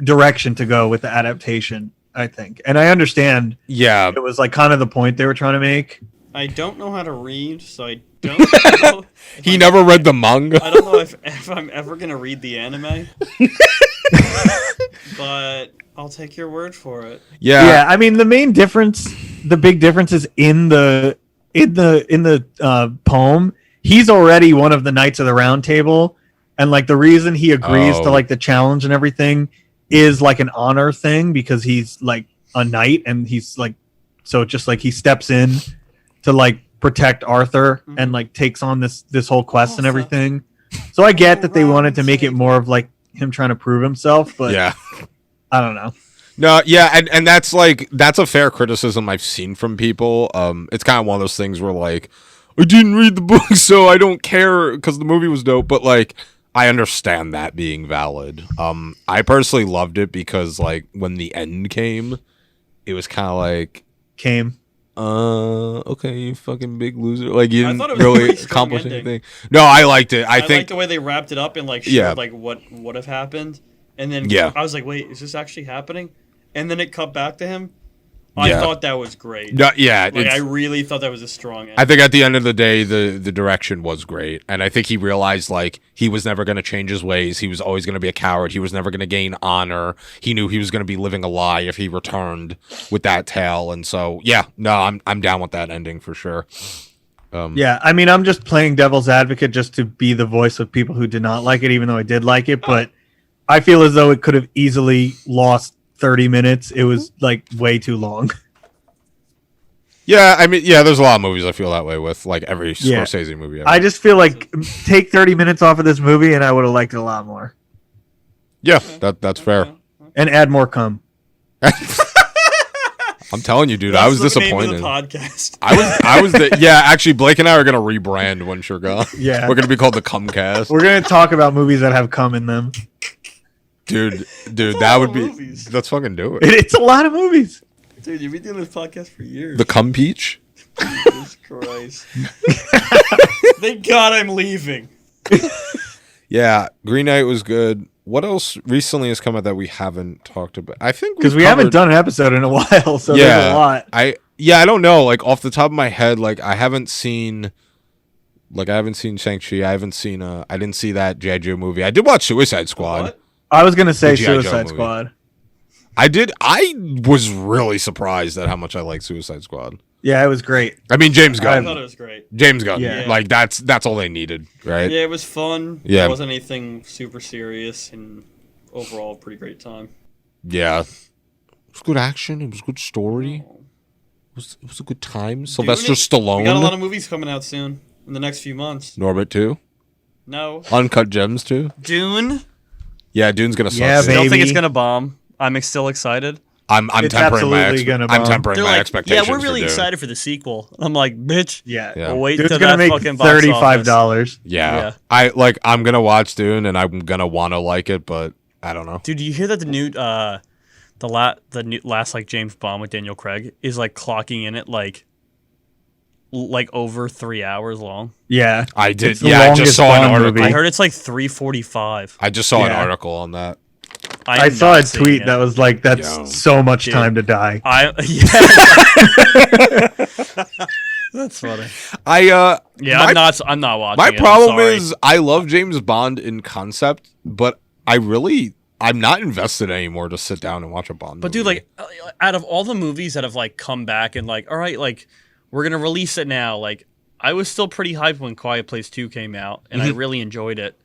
D: direction to go with the adaptation, I think, and I understand
B: Yeah.
D: it was like kind of the point they were trying to make.
C: I don't know how to read, so I don't know.
B: He never read the manga.
C: I don't know if I'm ever gonna read the anime, but I'll take your word for it.
D: Yeah, I mean the big difference is in the poem. He's already one of the Knights of the Round Table, and like the reason he agrees to like the challenge and everything is like an honor thing because he's like a knight and he's like so just like he steps in to like protect Arthur and like takes on this whole quest and everything. So I get that they wanted to make it more of like him trying to prove himself, but
B: Yeah.
D: I don't know.
B: No, yeah, and that's like that's a fair criticism I've seen from people. It's kind of one of those things where like I didn't read the book, so I don't care because the movie was dope. But like I understand that being valid. I personally loved it because like when the end came, it was kind of like okay, you fucking big loser. Like you didn't
C: thought it was a
B: really
C: pretty strong
B: accomplish
C: ending.
B: anything. No, I liked it. I
C: I
B: think
C: like the way they wrapped it up and like showed
B: Yeah.
C: like what would have happened, and then
B: Yeah.
C: I was like, wait, is this actually happening? And then it cut back to him. I
B: Yeah.
C: thought that was great.
B: no, yeah,
C: Like
B: it's-
C: I really thought that was a strong ending.
B: I think at the end of the day, the direction was great, and I think he realized like he was never going to change his ways. He was always going to be a coward. He was never going to gain honor. He knew he was going to be living a lie if he returned with that tale. And so, yeah, no, I'm down with that ending for sure.
D: Yeah, I mean, I'm just playing devil's advocate just to be the voice of people who did not like it, even though I did like it. But I feel as though it could have easily lost 30 minutes. It was like way too long.
B: Yeah, I mean, yeah, there's a lot of movies I feel that way with, like every
D: Yeah.
B: Scorsese movie. Ever.
D: I just feel like take 30 minutes off of this movie and I would have liked it a lot more.
B: Yeah, that's fair.
D: And add more cum.
B: I'm telling you, dude,
C: That's
B: I was
C: the name
B: disappointed.
C: of the podcast.
B: I was yeah, actually, Blake and I are gonna rebrand once you're gone.
D: Yeah.
B: We're gonna be called the Cumcast.
D: We're going to talk about movies that have cum in them.
B: Dude,
C: a
B: that
C: lot
B: would
C: of
B: be.
C: movies.
B: Let's fucking do it.
D: It's a lot of movies.
C: Dude, you've been doing this podcast for years.
B: The Cum Peach.
C: Jesus Christ. Thank God I'm leaving.
B: Yeah, Green Knight was good. What else recently has come out that we haven't talked about? I think
D: Because we haven't done an episode in a while, so there's a lot.
B: I don't know. Like off the top of my head, like I haven't seen Shang-Chi. I didn't see that G.I. Joe movie. I did watch Suicide Squad.
C: What?
D: I was going to say
B: The G.I. Joe
D: Suicide
B: movie.
D: Squad.
B: I did. I was really surprised at how much I liked Suicide Squad.
D: Yeah, it was great.
B: I mean, James
C: I
B: Gunn.
C: thought it was great.
B: James Gunn.
D: Yeah.
B: Like that's all they needed, right?
C: Yeah, it was fun.
B: Yeah.
C: It wasn't anything super serious, and overall, pretty great time.
B: Yeah. It was good action. It was good story. It was a good time. Sylvester
C: Doing it.
B: Stallone.
C: We got a lot of movies coming out soon in the next few months.
B: Norbit too.
C: No.
B: Uncut Gems too.
C: Dune.
B: Yeah, Dune's gonna suck.
D: Yeah,
B: dude.
D: baby.
C: Don't think it's gonna bomb. I'm still excited.
B: I'm
D: It's
B: tempering my
D: absolutely gonna
B: I'm
D: bomb.
B: tempering
C: They're
B: my
C: like,
B: expectations.
C: yeah, we're really
B: for Dune.
C: excited for the sequel. I'm like, bitch.
D: Yeah.
B: Yeah.
C: We'll wait
D: Dude's
C: till
D: gonna
C: that
D: make
C: fucking box office.
D: $35.
B: Yeah.
C: Yeah.
B: I'm gonna watch Dune and I'm gonna want to like it, but I don't know.
C: Dude, you hear that the new new last like James Bond with Daniel Craig is like clocking in at like over 3 hours long.
D: Yeah.
B: I did.
D: It's the
B: Yeah, I just
D: longest
B: saw an
D: Bond
B: article.
D: movie.
C: I heard it's like 3:45.
B: I just saw an
D: Yeah.
B: article on that.
D: I
C: am
D: saw
C: not
D: a
C: seeing
D: tweet
C: it.
D: that was like, "That's
B: Yo.
D: so much
C: Dude.
D: time to die."
C: That's funny.
B: I
C: Yeah,
B: my,
C: I'm not watching.
B: my
C: it. I'm
B: problem
C: sorry.
B: is I love James Bond in concept, but I'm not invested anymore to sit down and watch a Bond
C: But
B: movie.
C: dude, like, out of all the movies that have like come back and like, all right, like we're gonna release it now. Like, I was still pretty hyped when Quiet Place 2 came out, and I really enjoyed it.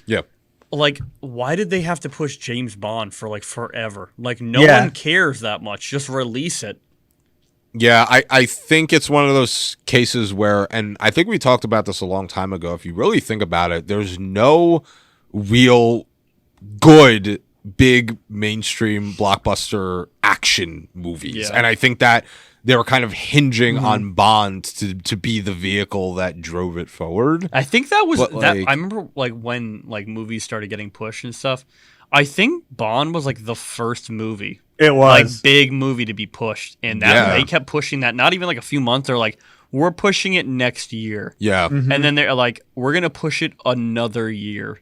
B: yeah.
C: Like, why did they have to push James Bond for like forever? Like, no
D: Yeah.
C: one cares that much. Just release it.
B: Yeah, I think it's one of those cases where, and I think we talked about this a long time ago, if you really think about it, there's no real good big mainstream blockbuster action movies.
C: Yeah.
B: And I think that they were kind of hinging on Bond to be the vehicle that drove it forward.
C: I think that was
B: But,
C: that.
B: like-
C: I remember like when like movies started getting pushed and stuff. I think Bond was like the first movie,
D: It
C: like
D: was.
C: big movie to be pushed, and that
B: Yeah.
C: they kept pushing that. Not even like a few months. They're like, we're pushing it next year,
B: Yeah.
D: Mm-hmm.
C: and then they're like, we're gonna push it another year,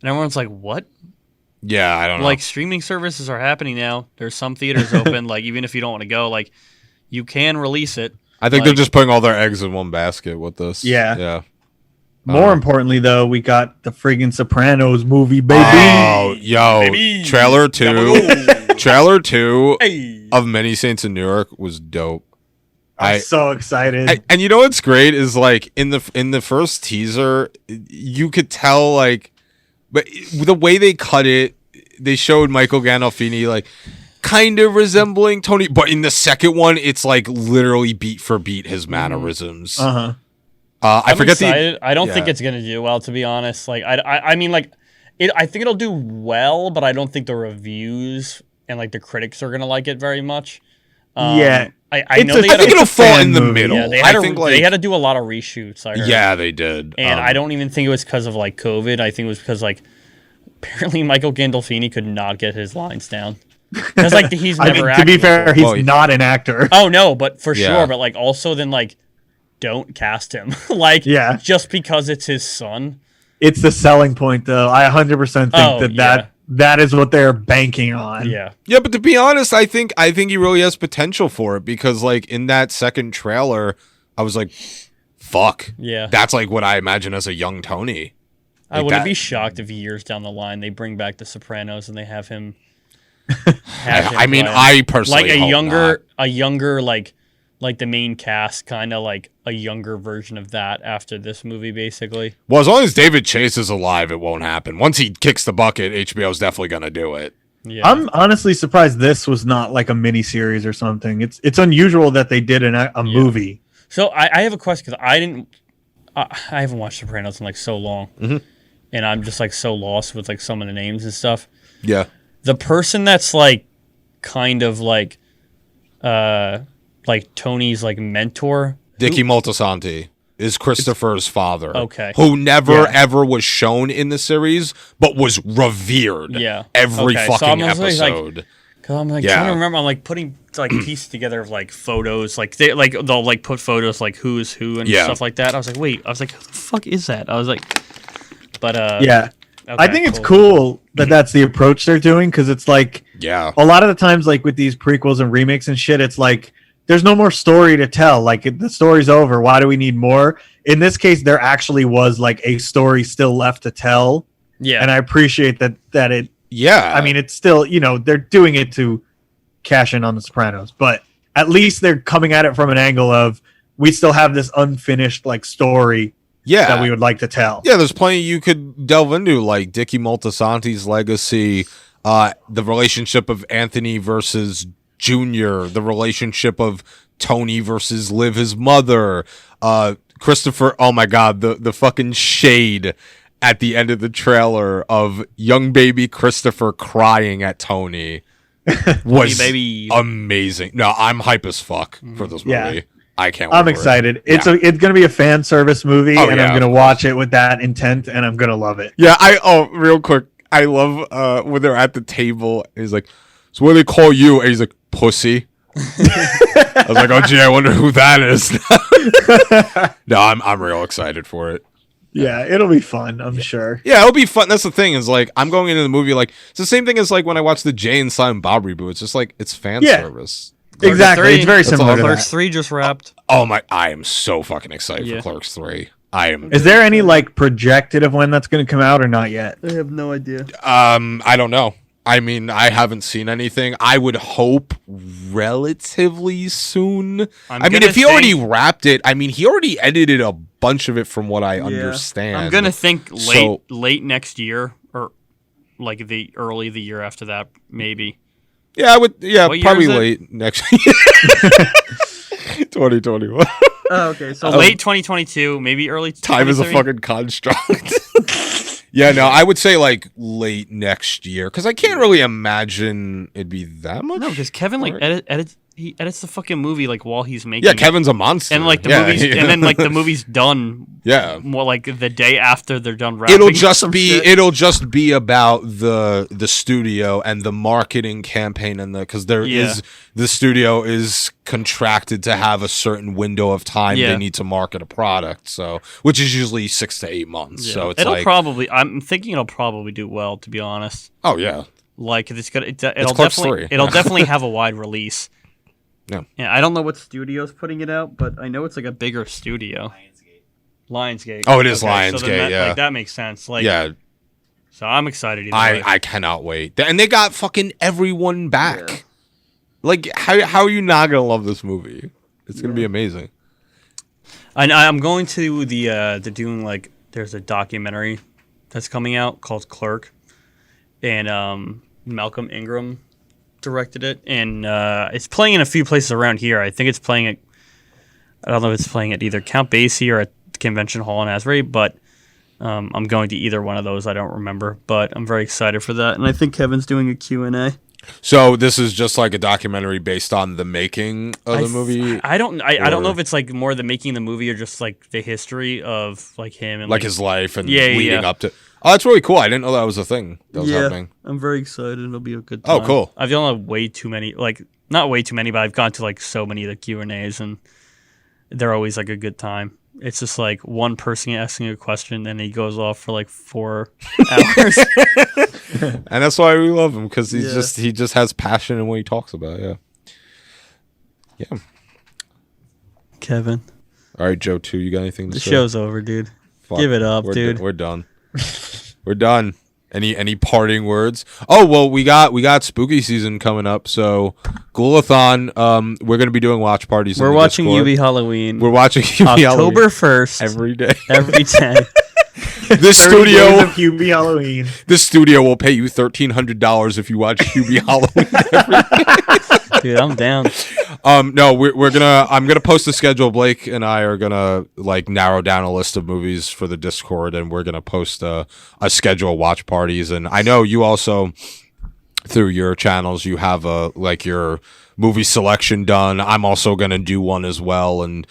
C: and everyone's like, what?
B: Yeah, I don't know.
C: Like streaming services are happening now. There's some theaters open. Like even if you don't want to go, like you can release it.
B: I think
C: like-
B: they're just putting all their eggs in one basket with this.
D: Yeah.
B: Yeah.
D: More importantly, though, we got the friggin' Sopranos movie, baby.
B: Oh, yo,
C: Baby.
B: trailer 2. Trailer 2
C: Hey.
B: of Many Saints in New York was dope.
D: I'm so excited.
B: And you know what's great is like in the first teaser, you could tell like, but the way they cut it, they showed Michael Gandolfini like kind of resembling Tony, but in the second one, it's like literally beat for beat his mannerisms.
D: Uh-huh.
B: I forget
C: excited. I don't think
B: yeah.
C: it's gonna do well, to be honest. Like I mean, like I think it'll do well, but I don't think the reviews and like the critics are gonna like it very much.
D: Yeah.
C: I know
D: It's a-
C: they
B: I
C: had
B: think
C: to,
B: it'll fall
D: fan
B: in the
D: movie.
B: middle.
C: yeah,
B: I think like
C: they had to do a lot of reshoots. I heard.
B: yeah, they did.
C: And I don't even think it was because of like COVID. I think it was because like apparently Michael Gandolfini could not get his lines down. Because like he's
D: I
C: never
D: mean, to be
C: acted
D: fair,
C: before.
D: he's
B: Well,
D: not an actor.
C: Oh no, but for
B: Yeah.
C: sure. But like also then like don't cast him. Like
D: Yeah.
C: just because it's his son.
D: It's the selling point, though. I 100% think
C: Oh,
D: that is what they're banking on.
C: Yeah.
B: Yeah, but to be honest, I think he really has potential for it because like in that second trailer, I was like, fuck.
C: Yeah.
B: That's like what I imagine as a young Tony.
C: I
B: Like
C: wouldn't
B: that-
C: be shocked if years down the line they bring back The Sopranos and they have him.
B: I mean,
C: play
B: I personally
C: like a
B: hope
C: younger like the main cast, kind of like a younger version of that after this movie, basically.
B: Well, as long as David Chase is alive, it won't happen. Once he kicks the bucket, HBO's definitely gonna do it.
C: Yeah.
D: I'm honestly surprised this was not like a mini series or something. It's unusual that they did a movie.
C: So I have a question because I haven't watched Sopranos in like so long, and I'm just like so lost with like some of the names and stuff.
B: Yeah.
C: The person that's like kind of like Tony's like mentor.
B: Dickie Moltisanti is Christopher's father.
C: Okay.
B: Who never
D: Yeah.
B: ever was shown in the series, but was revered.
C: Yeah.
B: Every
C: Okay, so
B: fucking
C: I'm just, like,
B: episode.
C: Cause I'm like
B: Yeah.
C: trying to remember. I'm like putting like pieces together of like photos. Like they'll like put photos like who is who and
B: Yeah.
C: stuff like that. I was like, wait. I was like, who the fuck is that? I was like, but
D: Yeah. I
C: okay,
D: think it's cool that that's the approach they're doing because it's like
B: Yeah.
D: a lot of the times, like with these prequels and remakes and shit, it's like there's no more story to tell. Like the story's over. Why do we need more? In this case, there actually was like a story still left to tell,
C: Yeah.
D: and I appreciate that it.
B: Yeah.
D: I mean, it's still they're doing it to cash in on The Sopranos, but at least they're coming at it from an angle of we still have this unfinished like story
B: yeah.
D: that we would like to tell.
B: Yeah, there's plenty you could delve into, like Dickie Moltisanti's legacy, the relationship of Anthony versus Junior, the relationship of Tony versus Liv, his mother, Christopher. Oh my God, the fucking shade at the end of the trailer of young baby Christopher crying at Tony. was
C: baby.
B: amazing. No, I'm hype as fuck for this movie.
D: Yeah.
B: I can't wait.
D: I'm
B: for it.
D: excited.
B: Yeah.
D: It's going to be a fan service movie,
B: Oh,
D: and
B: yeah,
D: I'm going
B: of
D: to watch it with that intent, and I'm going to love it.
B: Yeah, real quick. I love when they're at the table. He's like, so what do they call you? And he's like, pussy. I was like, oh gee, I wonder who that is. No, I'm real excited for it.
D: Yeah, it'll be fun, I'm sure.
B: Yeah, it'll be fun. That's the thing is like I'm going into the movie like it's the same thing as like when I watched the Jay and Silent Bob reboot. It's just like it's fan service.
D: Exactly.
C: 3.
D: It's very
B: That's all.
D: similar to
C: Clerks
D: that.
C: 3 just wrapped.
B: Oh my! I am so fucking excited
C: Yeah.
B: for Clerks 3. I am.
D: Is there any like projected of when that's going to come out or not yet?
C: I have no idea.
B: I don't know. I mean, I haven't seen anything. I would hope relatively soon. I mean, if he already wrapped it, I mean, he already edited a bunch of it from what I understand.
C: I'm gonna think
B: So-
C: late next year or like the year after that, maybe.
B: Yeah, I would. Yeah,
C: What year
B: probably
C: is it?
B: late next year. 2021.
C: Oh, okay. So late 2022, maybe early.
B: Time is a
C: 2023?
B: fucking construct. Yeah, no, I would say like late next year because I can't really imagine it'd be that much.
C: No, because Kevin like
B: Right.
C: edits the fucking movie like while he's making.
B: Yeah,
C: it.
B: Kevin's a monster.
C: And like the
B: Yeah,
C: movies,
B: yeah.
C: and then like the movie's done.
B: Yeah.
C: More like the day after they're done wrapping.
B: It'll just
C: some
B: be
C: shit.
B: it'll just be about the studio and the marketing campaign and because the studio is contracted to have a certain window of time
C: Yeah.
B: they need to market a product, so which is usually 6 to 8 months.
C: Yeah.
B: So it's
C: it'll
B: like
C: probably. I'm thinking it'll probably do well, to be honest.
B: oh yeah.
C: Like it'll
B: Clerks
C: definitely
B: 3.
C: it'll definitely have a wide release.
B: Yeah.
C: I don't know what studio's putting it out, but I know it's like a bigger studio. Lionsgate.
B: Oh, it is
C: So then
B: Lionsgate, yeah.
C: like, that makes sense. Like,
B: Yeah,
C: So I'm excited. Either way.
B: I cannot wait. And they got fucking everyone back. Yeah. Like how are you not gonna love this movie? It's gonna be amazing.
C: I'm going to they're doing like there's a documentary that's coming out called Clerk, and Malcolm Ingram directed it, and it's playing in a few places around here. I think it's playing at I don't know if it's playing at either Count Basie or at the Convention Hall in Asbury, but I'm going to either one of those. I don't remember, but I'm very excited for that, and I think Kevin's doing a Q&A.
B: So this is just like a documentary based on the making of the movie.
C: I don't know if it's like more the making of the movie or just like the history of like him and
B: like his life and
C: Yeah,
B: leading
C: yeah.
B: up to. Oh, that's really cool. I didn't know that was a thing that was happening.
C: I'm very excited. It'll be a good time.
B: Oh, cool.
C: I've done way too many, like not way too many, but I've gone to like so many of the Q&As, and they're always like a good time. It's just like one person asking a question, and he goes off for like 4 hours.
B: And that's why we love him because
C: Yeah.
B: he just has passion in what he talks about. Yeah. Yeah.
C: Kevin,
B: All right, Joe. Too. You got anything to
C: the
B: say?
C: show's over, dude.
B: Fuck.
C: Give it up, dude.
B: We're done. We're done. Any parting words? Oh well, we got spooky season coming up. So Ghulathon. We're gonna be doing watch parties. in
C: We're
B: the
C: watching
B: Discord.
C: UB Halloween.
B: We're watching UB
C: October 1st.
B: every day.
C: Every day.
B: This
D: 30 days
B: studio,
D: of Hubie Halloween.
B: this studio will pay you $1,300 if you watch UB Halloween.
C: Dude, I'm down.
B: No, I'm gonna post a schedule. Blake and I are gonna like narrow down a list of movies for the Discord, and we're gonna post a schedule of watch parties. And I know you also through your channels you have your movie selection done. I'm also gonna do one as well, and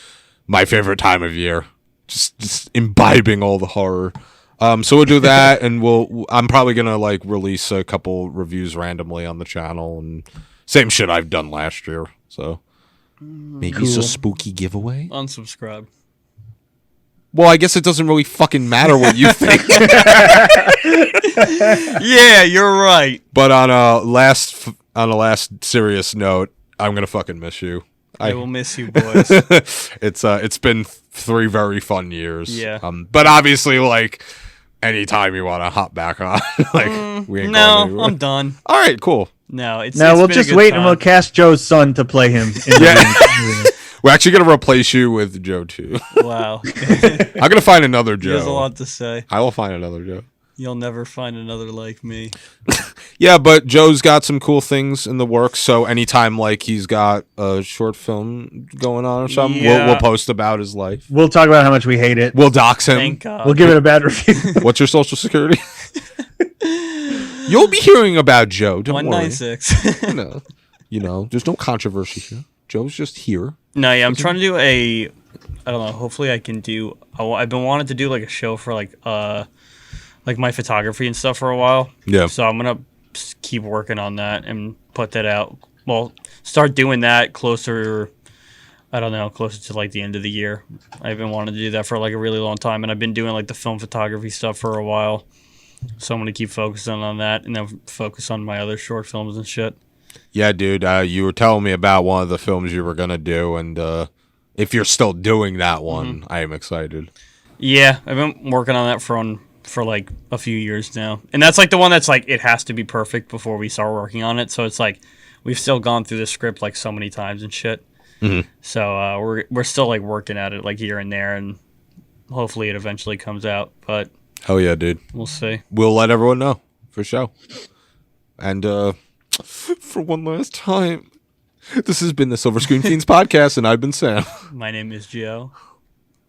B: my favorite time of year, just imbibing all the horror. So we'll do that, and I'm probably gonna like release a couple reviews randomly on the channel, and same shit I've done last year. So maybe it's a spooky giveaway.
C: Unsubscribe.
B: Well, I guess it doesn't really fucking matter what you think.
C: Yeah, you're right.
B: But on a last serious note, I'm gonna fucking miss you.
C: I will miss you, boys.
B: It's been 3 very fun years.
C: Yeah.
B: But obviously, like anytime you want to hop back on, like we ain't going
C: No,
B: anywhere.
C: I'm done.
B: All right, cool.
C: No, it's
D: Now
C: it's
D: we'll
C: been a
D: just
C: good
D: wait
C: time.
D: and we'll cast Joe's son to play him.
B: We're actually gonna replace you with Joe too.
C: Wow.
B: I'm gonna find another
C: He has a
B: Joe.
C: lot to say.
B: I will find another Joe.
C: You'll never find another like me.
B: Yeah, but Joe's got some cool things in the works. So anytime like he's got a short film going on or something,
C: Yeah.
B: we'll post about his life.
D: We'll talk about how much we hate it.
B: We'll dox him.
C: Thank God.
D: We'll give it a bad review.
B: What's your social security? You'll be hearing about Joe. Don't worry.
C: 196.
B: There's no controversy here. Joe's just here.
C: No, yeah, I'm trying to do I don't know. Hopefully, I can do. I've been wanting to do like a show for like my photography and stuff for a while.
B: Yeah.
C: So I'm gonna keep working on that and put that out. Well, start doing that closer. I don't know, closer to like the end of the year. I've been wanting to do that for like a really long time, and I've been doing like the film photography stuff for a while. So I'm gonna keep focusing on that, and then focus on my other short films and shit.
B: Yeah, dude. You were telling me about one of the films you were gonna do, and if you're still doing that one, I am excited.
C: Yeah, I've been working on that for like a few years now, and that's like the one that's like it has to be perfect before we start working on it. So it's like we've still gone through the script like so many times and shit.
B: Mm-hmm.
C: So we're still like working at it like here and there, and hopefully it eventually comes out. But
B: hell yeah, dude.
C: we'll see.
B: We'll let everyone know for sure. And for one last time, this has been the Silver Screen Fiends podcast, and I've been Sam.
C: My name is Joe.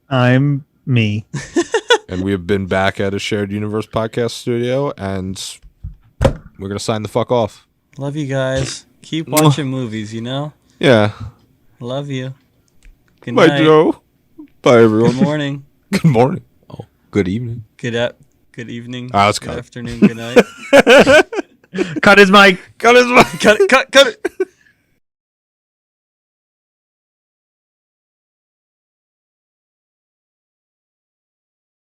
D: I'm me.
B: And we have been back at a Shared Universe podcast studio, and we're gonna sign the fuck off.
C: Love you guys. Keep watching movies.
B: Yeah.
C: Love you. Good
B: Bye,
C: night.
B: Joe. Bye, everyone.
C: Good morning.
B: Good morning. Oh, good evening.
C: Good evening.
B: Let's
C: Good
B: cut.
C: afternoon. Good night.
D: Cut his mic.
B: Cut his mic.
C: Cut it.